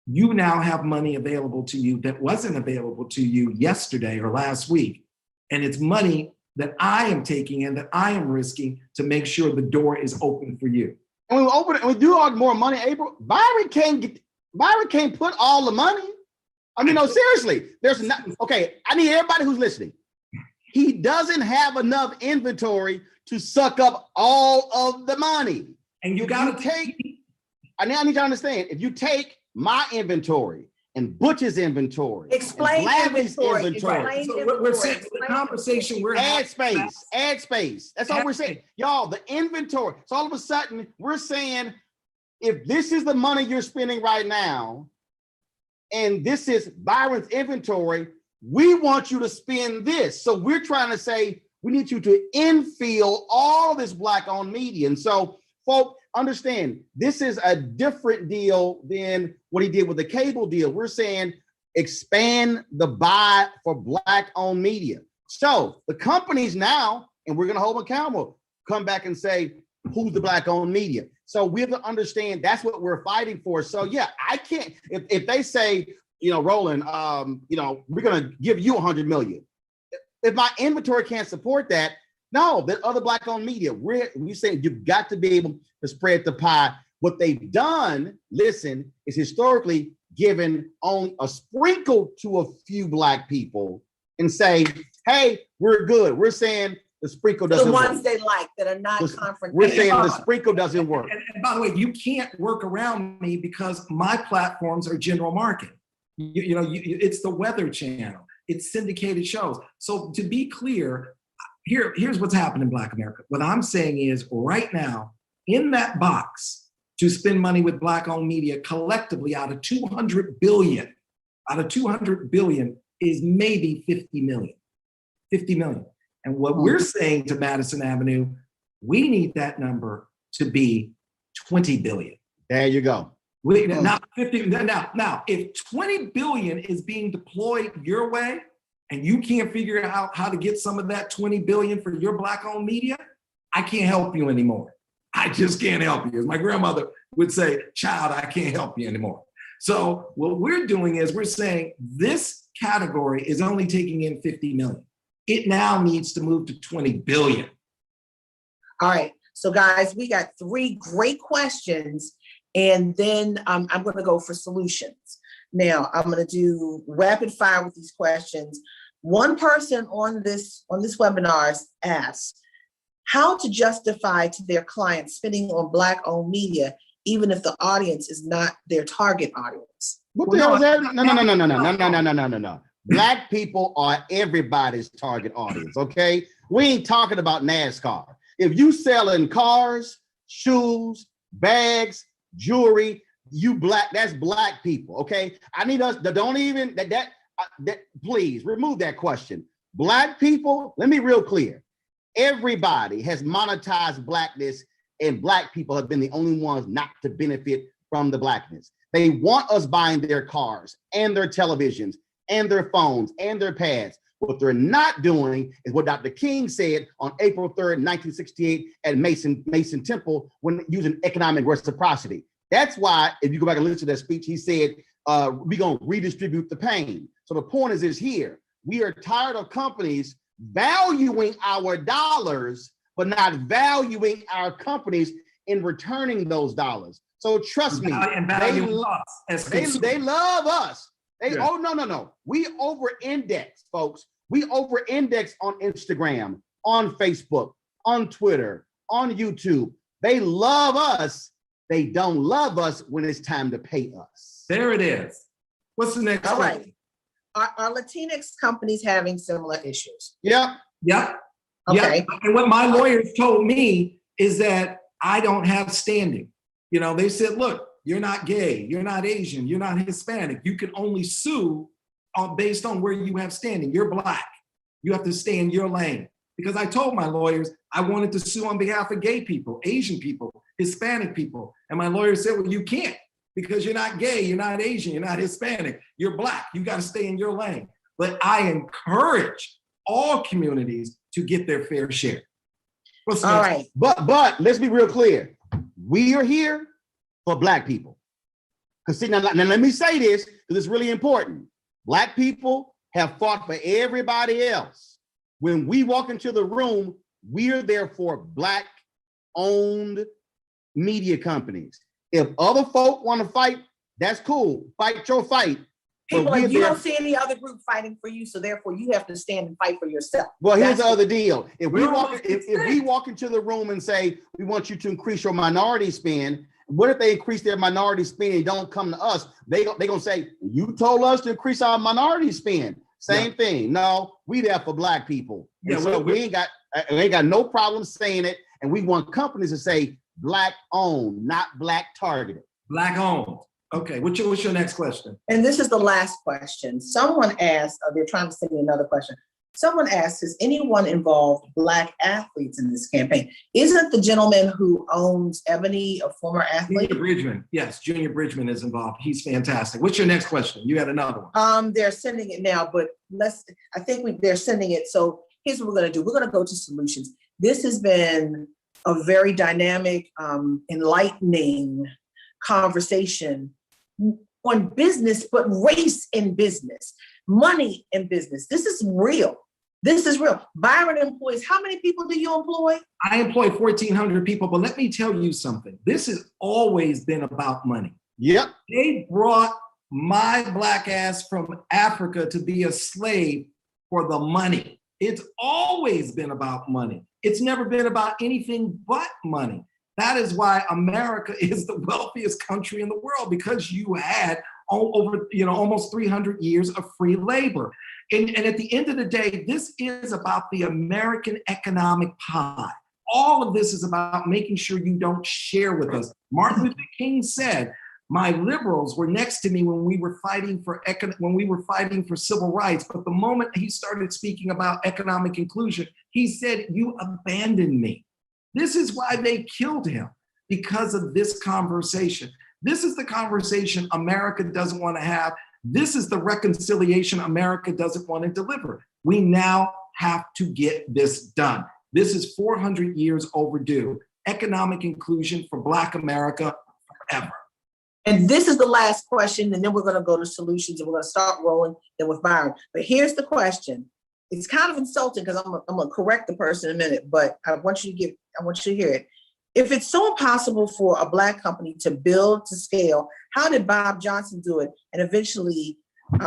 You now have money available to you that wasn't available to you yesterday or last week. And it's money that I am taking and that I am risking to make sure the door is open for you. And we open it and we do all more money, April. Byron can't put all the money. I mean, no, seriously, there's not, okay, I need everybody who's listening. He doesn't have enough inventory to suck up all of the money. And you got to take, I need you to understand, if you take my inventory and Butch's inventory, Explain inventory. Explain so we're saying the conversation we're add space. That's all we're saying. Y'all, the inventory. So all of a sudden we're saying, if this is the money you're spending right now, and this is Byron's inventory, we want you to spend this. So we're trying to say, we need you to infill all this Black-owned media. And so, folks, understand, this is a different deal than what he did with the cable deal. We're saying expand the buy for Black-owned media. So the companies now, and we're going to hold them accountable, come back and say, who's the Black-owned media? So we have to understand that's what we're fighting for. So yeah, I can't, if they say, you know, Roland, you know, we're going to give you 100 million. If my inventory can't support that, no, the other Black-owned media, we say you've got to be able to spread the pie. What they've done, listen, is historically given only a sprinkle to a few Black people and say, hey, we're good. We're saying the sprinkle doesn't work. The ones they like that are not confrontational. We're saying the sprinkle doesn't work. And by the way, you can't work around me because my platforms are general market. It's the Weather Channel. It's syndicated shows. So to be clear, here's what's happening in Black America. What I'm saying is right now, in that box to spend money with Black-owned media collectively out of 200 billion is maybe 50 million. And what we're saying to Madison Avenue, we need that number to be 20 billion. There you go. Now, if 20 billion is being deployed your way and you can't figure out how to get some of that 20 billion for your Black-owned media, I can't help you anymore. I just can't help you. As my grandmother would say, child, I can't help you anymore. So what we're doing is we're saying this category is only taking in 50 million. It now needs to move to 20 billion. All right, so guys, we got 3 great questions, and then I'm going to go for solutions. Now, I'm going to do rapid fire with these questions. One person on this webinar asked how to justify to their clients spending on Black-owned media, even if the audience is not their target audience. What the hell is that? No. Black people are everybody's target audience, okay? We ain't talking about NASCAR. If you selling cars, shoes, bags, jewelry. You black, that's black people, okay? I need us to don't even, please remove that question. Black people, let me be real clear. Everybody has monetized blackness, and black people have been the only ones not to benefit from the blackness. They want us buying their cars and their televisions and their phones and their pads. What they're not doing is what Dr. King said on April 3rd, 1968 at Mason Temple when using economic reciprocity. That's why, if you go back and listen to that speech, he said, we're going to redistribute the pain. So the point is here, we are tired of companies valuing our dollars, but not valuing our companies in returning those dollars. So trust me, they love us. Oh, no. We over-index, folks. We over-index on Instagram, on Facebook, on Twitter, on YouTube. They love us. They don't love us when it's time to pay us. There it is. What's the next All question? right. Are Latinx companies having similar issues? Yep. Okay. And what my lawyers told me is that I don't have standing. You know, they said, look, you're not gay, you're not Asian, you're not Hispanic. You can only sue based on where you have standing. You're black. You have to stay in your lane. Because I told my lawyers I wanted to sue on behalf of gay people, Asian people, Hispanic people. And my lawyer said, well, you can't because you're not gay, you're not Asian, you're not Hispanic, you're black. You got to stay in your lane. But I encourage all communities to get their fair share. All right. But let's be real clear. We are here for black people. Because see, now let me say this, because it's really important. Black people have fought for everybody else. When we walk into the room, we're there for black-owned media companies. If other folk want to fight, that's cool. Fight your fight. People, you don't see any other group fighting for you, so therefore you have to stand and fight for yourself. Well, here's the other deal. If we walk into the room and say, we want you to increase your minority spend, what if they increase their minority spend and don't come to us? They're going to say, you told us to increase our minority spend. Same thing. No, we there for black people. Yeah, so we ain't got no problem saying it. And we want companies to say black owned, not black targeted. Black owned. Okay, what's your next question? And this is the last question. Someone asked, they're trying to send me another question. Someone asked, has anyone involved black athletes in this campaign? Isn't the gentleman who owns Ebony a former athlete? Junior Bridgman. Yes, Junior Bridgman is involved. He's fantastic. What's your next question? You had another one. They're sending it now, but they're sending it. So here's what we're going to do. We're going to go to solutions. This has been a very dynamic, enlightening conversation on business, but race in business, money in business. This is real. This is real. Byron employs, how many people do you employ? I employ 1,400 people, but let me tell you something. This has always been about money. Yep. They brought my black ass from Africa to be a slave for the money. It's always been about money. It's never been about anything but money. That is why America is the wealthiest country in the world, because you had over almost 300 years of free labor. And at the end of the day, this is about the American economic pie. All of this is about making sure you don't share with us. Martin Luther King said, my liberals were next to me when we were fighting for civil rights. But the moment he started speaking about economic inclusion, he said, you abandoned me. This is why they killed him, because of this conversation. This is the conversation America doesn't want to have. This is the reconciliation America doesn't want to deliver. We now have to get this done. This is 400 years overdue. Economic inclusion for Black America forever. And this is the last question, and then we're going to go to solutions, and we're going to start rolling then with Byron. But here's the question. It's kind of insulting because I'm going to correct the person in a minute, but I want you to hear it. If it's so impossible for a Black company to build to scale, how did Bob Johnson do it and eventually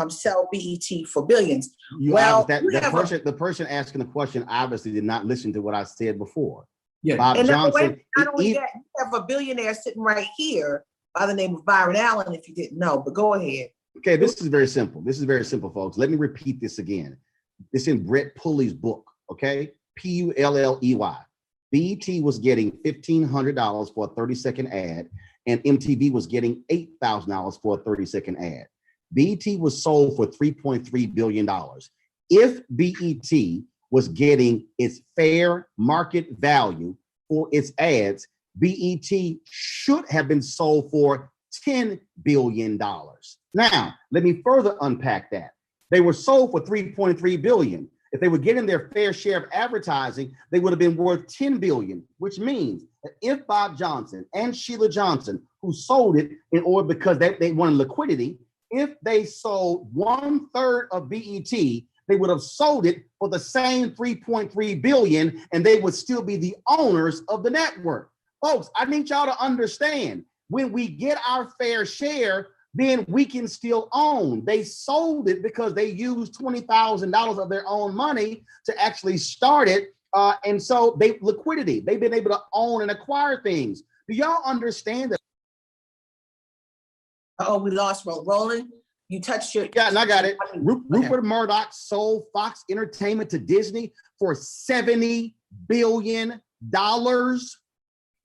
sell BET for billions? The person asking the question obviously did not listen to what I said before. Yeah. Bob Johnson. Not only that, you have a billionaire sitting right here by the name of Byron Allen, if you didn't know, but go ahead. Okay, this is very simple. This is very simple, folks. Let me repeat this again. It's in Brett Pulley's book, okay? Pulley. BET was getting $1,500 for a 30-second ad, and MTV was getting $8,000 for a 30-second ad. BET was sold for $3.3 billion. If BET was getting its fair market value for its ads, BET should have been sold for $10 billion. Now, let me further unpack that. They were sold for $3.3 billion. If they were getting their fair share of advertising, they would have been worth $10 billion, which means that if Bob Johnson and Sheila Johnson, who sold it in order because they wanted liquidity, if they sold 1/3 of BET, they would have sold it for the same $3.3 billion, and they would still be the owners of the network. Folks, I need y'all to understand, when we get our fair share, then we can still own. They sold it because they used $20,000 of their own money to actually start it. And so liquidity, they've been able to own and acquire things. Do y'all understand that? Oh, we lost Roland. You touched your. Yeah, and I got it. Rupert Murdoch sold Fox Entertainment to Disney for $70 billion.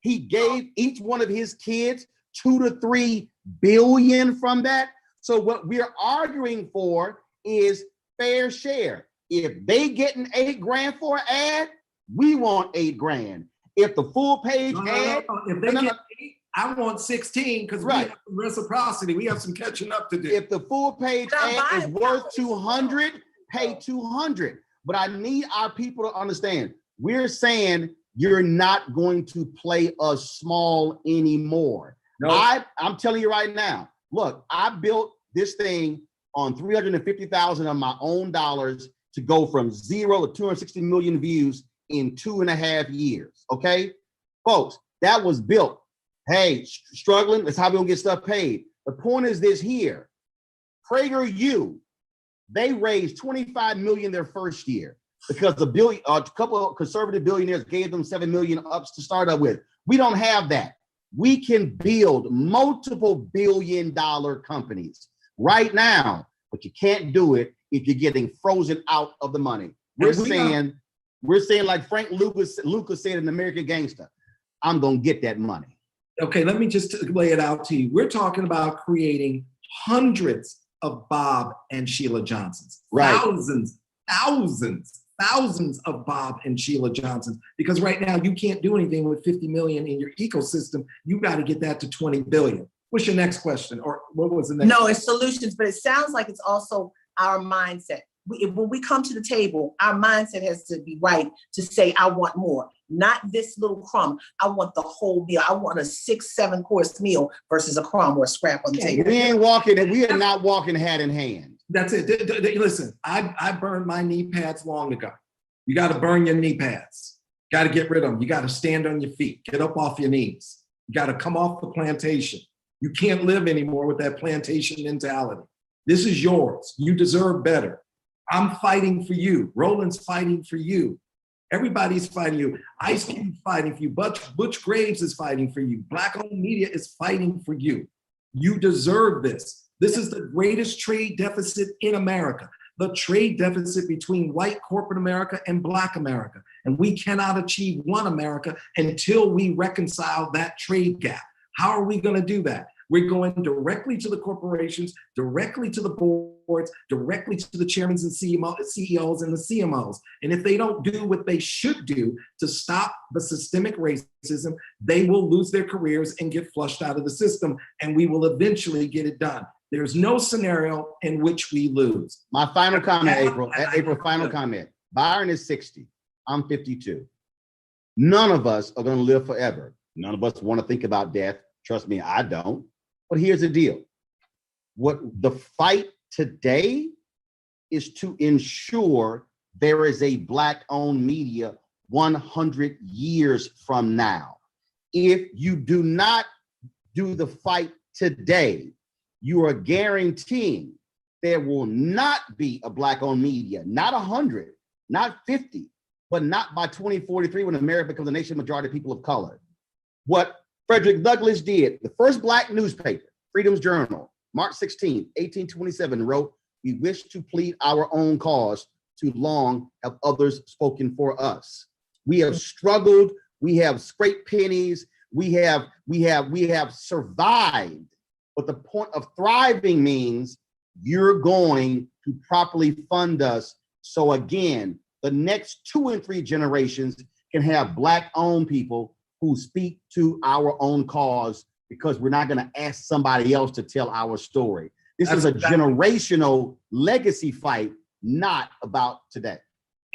He gave each one of his kids $2 to $3 billion from that. So what we're arguing for is fair share. If they getting $8,000 for an ad, we want $8,000. If the full page ad, if they get 8, I want 16 because we have some reciprocity. We have some catching up to do. If the full page ad is worth 200, pay 200. But I need our people to understand, we're saying you're not going to play us small anymore. No. I'm telling you right now, look, I built this thing on $350,000 of my own dollars to go from 0 to 260 million views in 2.5 years. Okay, folks, that was built. Hey, struggling, that's how we're gonna get stuff paid. The point is this here, PragerU, they raised $25 million their first year because a couple of conservative billionaires gave them $7 million ups to start up with. We don't have that. We can build multiple billion-dollar companies right now, but you can't do it if you're getting frozen out of the money. We're saying like Frank Lucas said in American Gangster, I'm gonna get that money. Okay, let me just lay it out to you. We're talking about creating hundreds of Bob and Sheila Johnsons, right? Thousands of Bob and Sheila Johnsons, because right now you can't do anything with 50 million in your ecosystem. You got to get that to 20 billion. What's your next question? Or what was the next? No, it's solutions, but it sounds like it's also our mindset. When we come to the table, our mindset has to be right to say, I want more, not this little crumb. I want the whole meal. I want a 6-7 course meal versus a crumb or a scrap on the table. We ain't walking, and we are not walking hand in hand. That's it. Listen, I burned my knee pads long ago. You got to burn your knee pads. Got to get rid of them. You got to stand on your feet. Get up off your knees. You got to come off the plantation. You can't live anymore with that plantation mentality. This is yours. You deserve better. I'm fighting for you. Roland's fighting for you. Everybody's fighting you. Ice Cube's fighting for you. Butch Graves is fighting for you. Black-owned media is fighting for you. You deserve this. This is the greatest trade deficit in America, the trade deficit between white corporate America and Black America. And we cannot achieve one America until we reconcile that trade gap. How are we going to do that? We're going directly to the corporations, directly to the boards, directly to the chairmen and CEOs and the CMOs. And if they don't do what they should do to stop the systemic racism, they will lose their careers and get flushed out of the system, and we will eventually get it done. There's no scenario in which we lose. My final comment, April, final comment. Byron is 60. I'm 52. None of us are going to live forever. None of us want to think about death. Trust me, I don't. But here's the deal. What the fight today is to ensure there is a Black-owned media 100 years from now. If you do not do the fight today, you are guaranteeing there will not be a Black-owned media, not 100, not 50, but not by 2043 when America becomes a nation majority of people of color. What Frederick Douglass did, the first Black newspaper, Freedom's Journal, March 16, 1827, wrote, "We wish to plead our own cause, too long have others spoken for us." We have struggled we have scraped pennies, we have survived. But the point of thriving means you're going to properly fund us. So again, the next 2 and 3 generations can have Black-owned people who speak to our own cause, because we're not going to ask somebody else to tell our story. This is a generational legacy fight, not about today.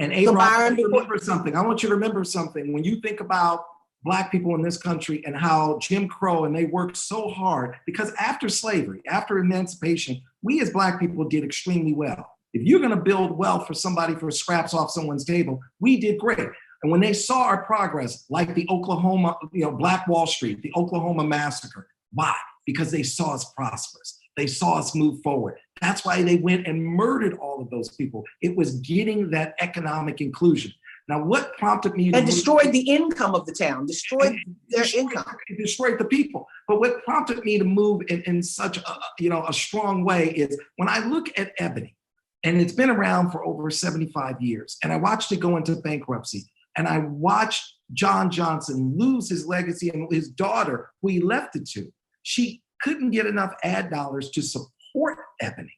And Abraham, I want you to remember something. I want you to remember something. When you think about Black people in this country and how Jim Crow, and they worked so hard, because after slavery, after emancipation, we as Black people did extremely well. If you're going to build wealth for somebody for scraps off someone's table, we did great. And when they saw our progress, like the Oklahoma, Black Wall Street, the Oklahoma massacre, why? Because they saw us prosperous. They saw us move forward. That's why they went and murdered all of those people. It was getting that economic inclusion. Now, what prompted me to destroyed the income of the town, destroyed their income. It destroyed the people. But what prompted me to move in such a strong way is when I look at Ebony, and it's been around for over 75 years, and I watched it go into bankruptcy. And I watched John Johnson lose his legacy, and his daughter, who he left it to, she couldn't get enough ad dollars to support Ebony.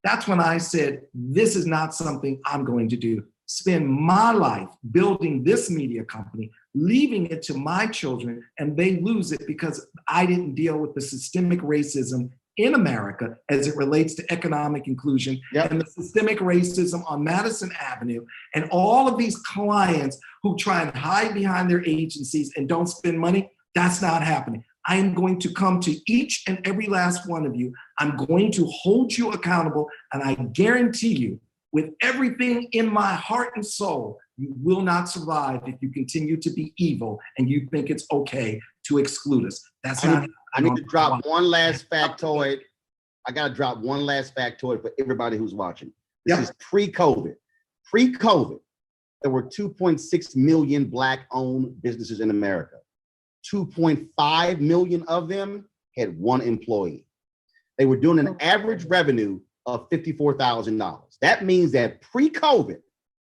That's when I said, this is not something I'm going to do. Spend my life building this media company, leaving it to my children, and they lose it because I didn't deal with the systemic racism in America as it relates to economic inclusion, and the systemic racism on Madison Avenue, and all of these clients who try and hide behind their agencies and don't spend money. That's not happening. I am going to come to each and every last one of you. I'm going to hold you accountable, and I guarantee you, with everything in my heart and soul, you will not survive if you continue to be evil and you think it's okay to exclude us. That's not. I need to drop one last factoid. I got to drop one last factoid for everybody who's watching. This is pre-COVID. Pre-COVID, there were 2.6 million Black-owned businesses in America. 2.5 million of them had one employee. They were doing an average revenue of $54,000. That means that pre-COVID,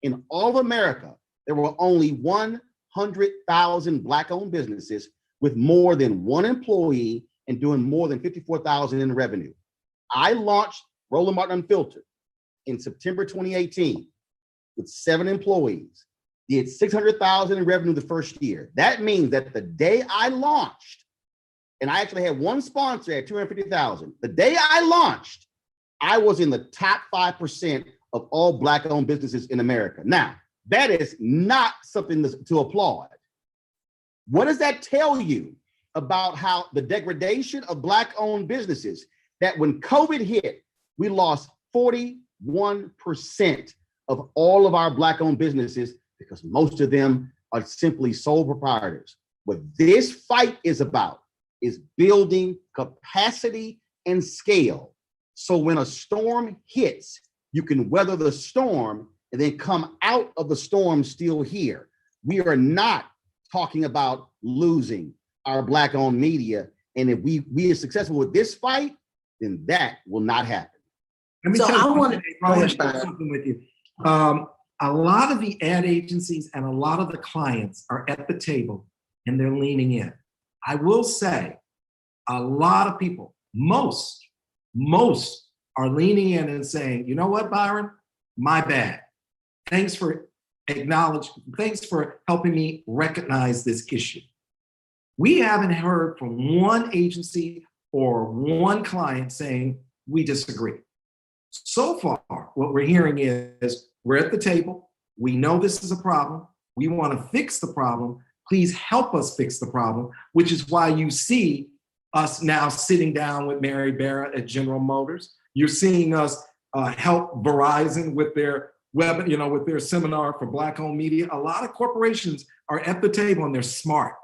in all of America, there were only 100,000 Black-owned businesses with more than one employee and doing more than $54,000 in revenue. I launched Roland Martin Unfiltered in September 2018 with 7 employees, did $600,000 in revenue the first year. That means that the day I launched, and I actually had one sponsor at $250,000. The day I launched, I was in the top 5% of all Black-owned businesses in America. Now, that is not something to applaud. What does that tell you about how the degradation of Black-owned businesses, that when COVID hit, we lost 41% of all of our Black-owned businesses because most of them are simply sole proprietors. What this fight is about is building capacity and scale. So when a storm hits, you can weather the storm and then come out of the storm still here. We are not talking about losing our Black-owned media. And if we are successful with this fight, then that will not happen. Let me tell you something with you. A lot of the ad agencies and a lot of the clients are at the table and they're leaning in. I will say a lot of people, most are leaning in and saying, you know what, Byron, my bad. Thanks for helping me recognize this issue. We haven't heard from one agency or one client saying we disagree. So far, what we're hearing is we're at the table. We know this is a problem. We want to fix the problem. Please help us fix the problem, which is why you see us now sitting down with Mary Barra at General Motors. You're seeing us help Verizon with their with their seminar for Black-owned media. A lot of corporations are at the table and they're smart.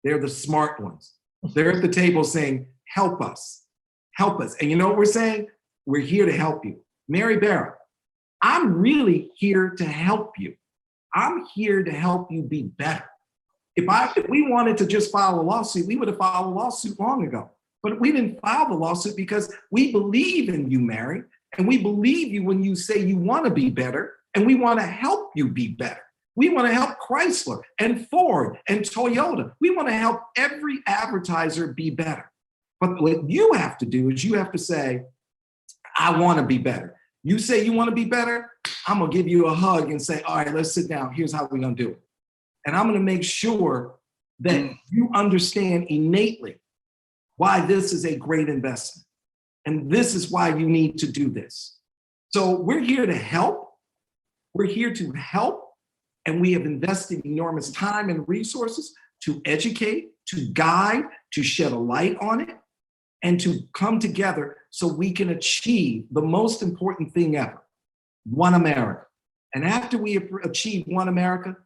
They're the smart ones. They're at the table saying, help us. And you know what we're saying? We're here to help you. Mary Barra, I'm really here to help you. I'm here to help you be better. If we wanted to just file a lawsuit, we would have filed a lawsuit long ago. But we didn't file the lawsuit because we believe in you, Mary, and we believe you when you say you want to be better, and we want to help you be better. We want to help Chrysler and Ford and Toyota. We want to help every advertiser be better. But what you have to do is you have to say, I want to be better. You say you want to be better, I'm going to give you a hug and say, all right, let's sit down. Here's how we're going to do it. And I'm going to make sure that you understand innately why this is a great investment. And this is why you need to do this. So we're here to help. We're here to help. And we have invested enormous time and resources to educate, to guide, to shed a light on it, and to come together so we can achieve the most important thing ever, one America. And after we achieve one America,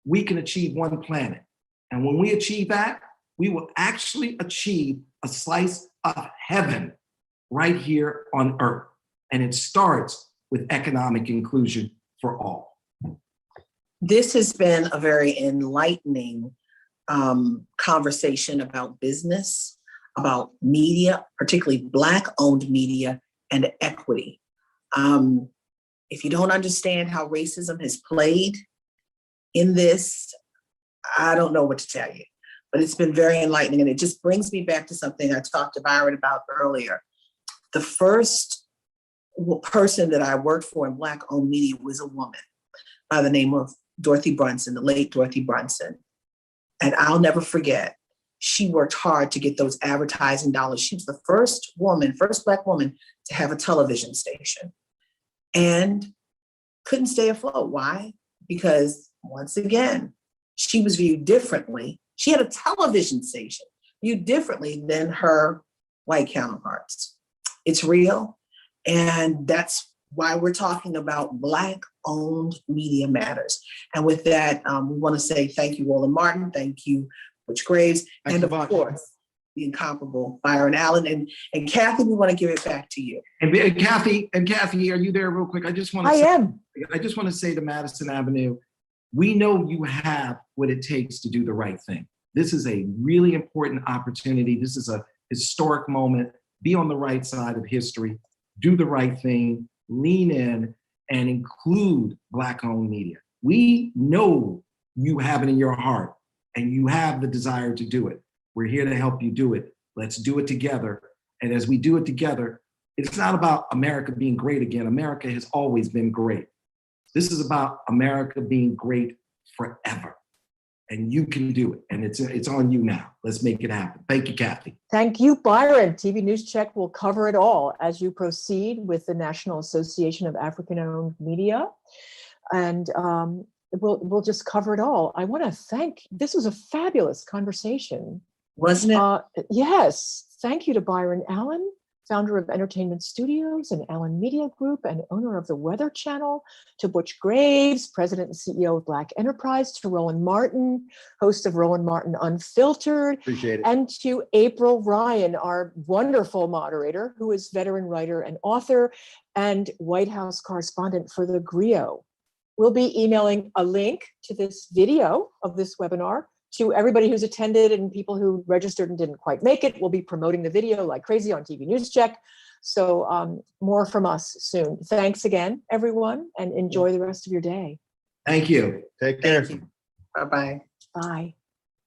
we can achieve one planet. And when we achieve that, we will actually achieve a slice of heaven right here on earth. And it starts with economic inclusion for all. This has been a very enlightening conversation about business, about media, particularly Black-owned media, and equity. If you don't understand how racism has played in this, I don't know what to tell you, but it's been very enlightening. And it just brings me back to something I talked to Byron about earlier. The first person that I worked for in Black-owned media was a woman by the name of Dorothy Brunson, the late Dorothy Brunson. And I'll never forget, she worked hard to get those advertising dollars. She was the first Black woman to have a television station and couldn't stay afloat. Why? Because once again, she was viewed differently. She had a television station viewed differently than her white counterparts. It's real. And that's why we're talking about Black-owned media matters. And with that, we want to say thank you, Roland Martin. Thank you, Butch Graves. Thanks and of course, the incomparable Byron Allen. And Kathy, we want to give it back to you. And Kathy, are you there real quick? I just want to say to Madison Avenue, we know you have what it takes to do the right thing. This is a really important opportunity. This is a historic moment. Be on the right side of history. Do the right thing. Lean in and include Black-owned media. We know you have it in your heart and you have the desire to do it. We're here to help you do it. Let's do it together. And as we do it together, it's not about America being great again. America has always been great. This is about America being great forever. And you can do it. And it's on you now. Let's make it happen. Thank you, Kathy. Thank you, Byron. TVNewsCheck will cover it all as you proceed with the National Association of African-Owned Media. And we'll just cover it all. I want to this was a fabulous conversation. Wasn't it? Yes. Thank you to Byron Allen, founder of Entertainment Studios and Allen Media Group and owner of the Weather Channel, to Butch Graves, president and CEO of Black Enterprise, to Roland Martin, host of Roland Martin Unfiltered. Appreciate it. And to April Ryan, our wonderful moderator, who is veteran writer and author and White House correspondent for the Griot. We'll be emailing a link to this video of this webinar to everybody who's attended and people who registered and didn't quite make it. We'll be promoting the video like crazy on TVNewsCheck. So more from us soon. Thanks again, everyone, and enjoy the rest of your day. Thank you. Take care. Bye-bye. Bye.